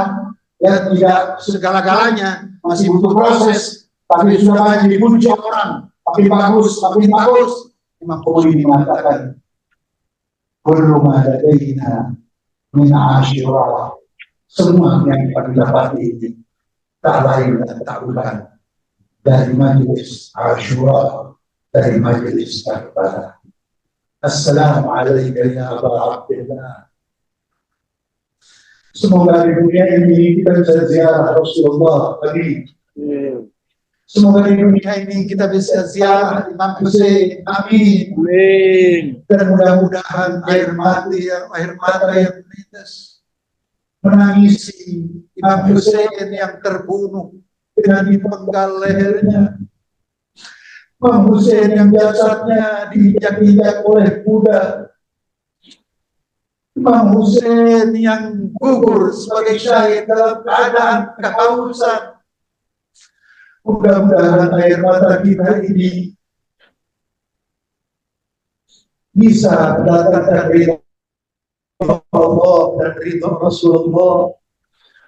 ya tidak segala-galanya, masih butuh proses, tapi sudah dipuji orang, makin bagus, makin bagus. Imam Khomeini mengatakan, kullu ma ladaina min Asyura, semua yang kami dapati ini tak lain dan tak bukan dari majelis Asyura, dari majelis Karbala. Assalamualaikum ya Aba Abdillah. Semoga di dunia ini kita bisa ziarah Rasulullah. Amin. Semoga di dunia ini kita bisa ziarah Imam Husain. Amin. Amin. Dan mudah-mudahan air mata yang menetes menangisi Imam Husain yang terbunuh dengan dipenggal lehernya. Imam Husain yang jasadnya diinjak-injak oleh kuda. Imam Husain yang gugur sebagai syahid dalam keadaan kehausan. Mudah-mudahan air mata kita ini bisa mendatangkan ridha Allah dan ridha Rasulullah,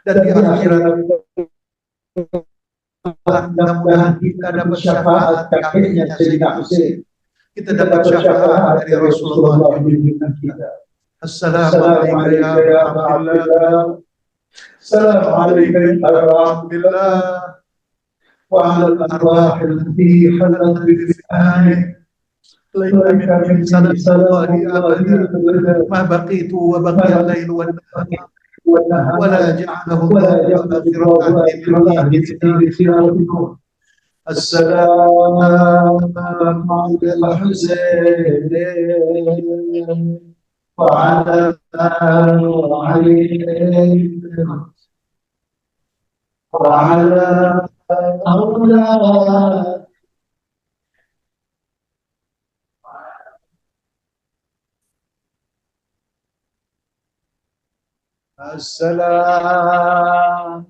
dan di akhirat mudah-mudahan kita dapat syafaat kakeknya Sayyidina Husain, kita dapat syafaat dari Rasulullah yang bimbingan kita. Assalamualaikum ya Abdillah. Assalamualaikum warahmatullahi وعلى الأرواح التي حلت بلسانه ليس من سنة الله أبدا ما بقيت وبقي الليل والنهار ولا جعله الله آخرة بخيرتكم. السلام على الحسين وعلى علي وعلى أولاد السلام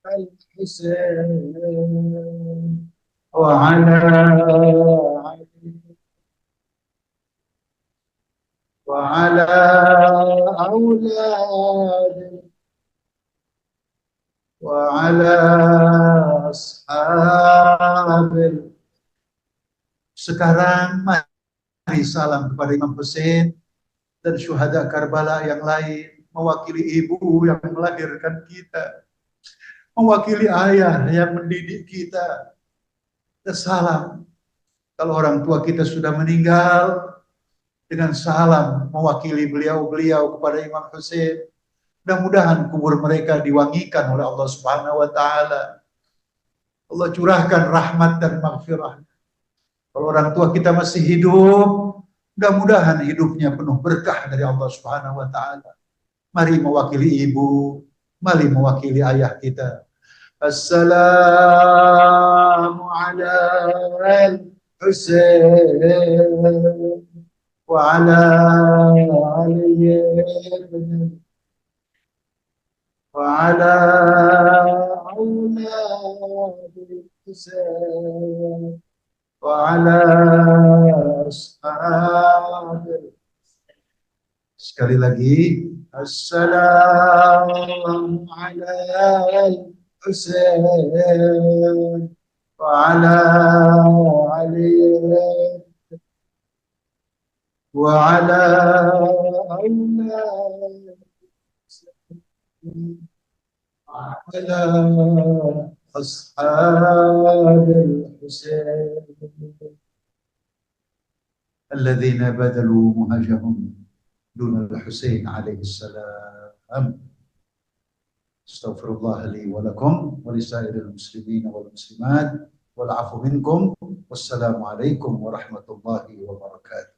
على الحسين وعلى علي وعلى أولاد وعلى أصحاب. Sekarang mari salam kepada Imam Husain dan syuhada Karbala yang lain, mewakili ibu yang melahirkan kita, mewakili ayah yang mendidik kita. Dan salam kalau orang tua kita sudah meninggal, dengan salam mewakili beliau-beliau kepada Imam Husain. Mudah-mudahan kubur mereka diwangikan oleh Allah Subhanahu wa taala. Allah curahkan rahmat dan maghfirah. Kalau orang tua kita masih hidup, mudah-mudahan hidupnya penuh berkah dari Allah Subhanahu wa taala. Mari mewakili ibu, mari mewakili ayah kita. Assalamu ala al-Husain wa ala Ali وعلى أولاد الحسين وعلى أصحاب. Sekali lagi, Assalamu ala al-Husain wa ala Ali wa ala aulad على أصحاب الحسين الذين بذلوا مهجهم دون الحسين عليه السلام. Astaghfirullah li wa lakum wa lisairil muslimin wal muslimat wal afu minkum. Wassalamualaikum warahmatullahi wabarakatuh.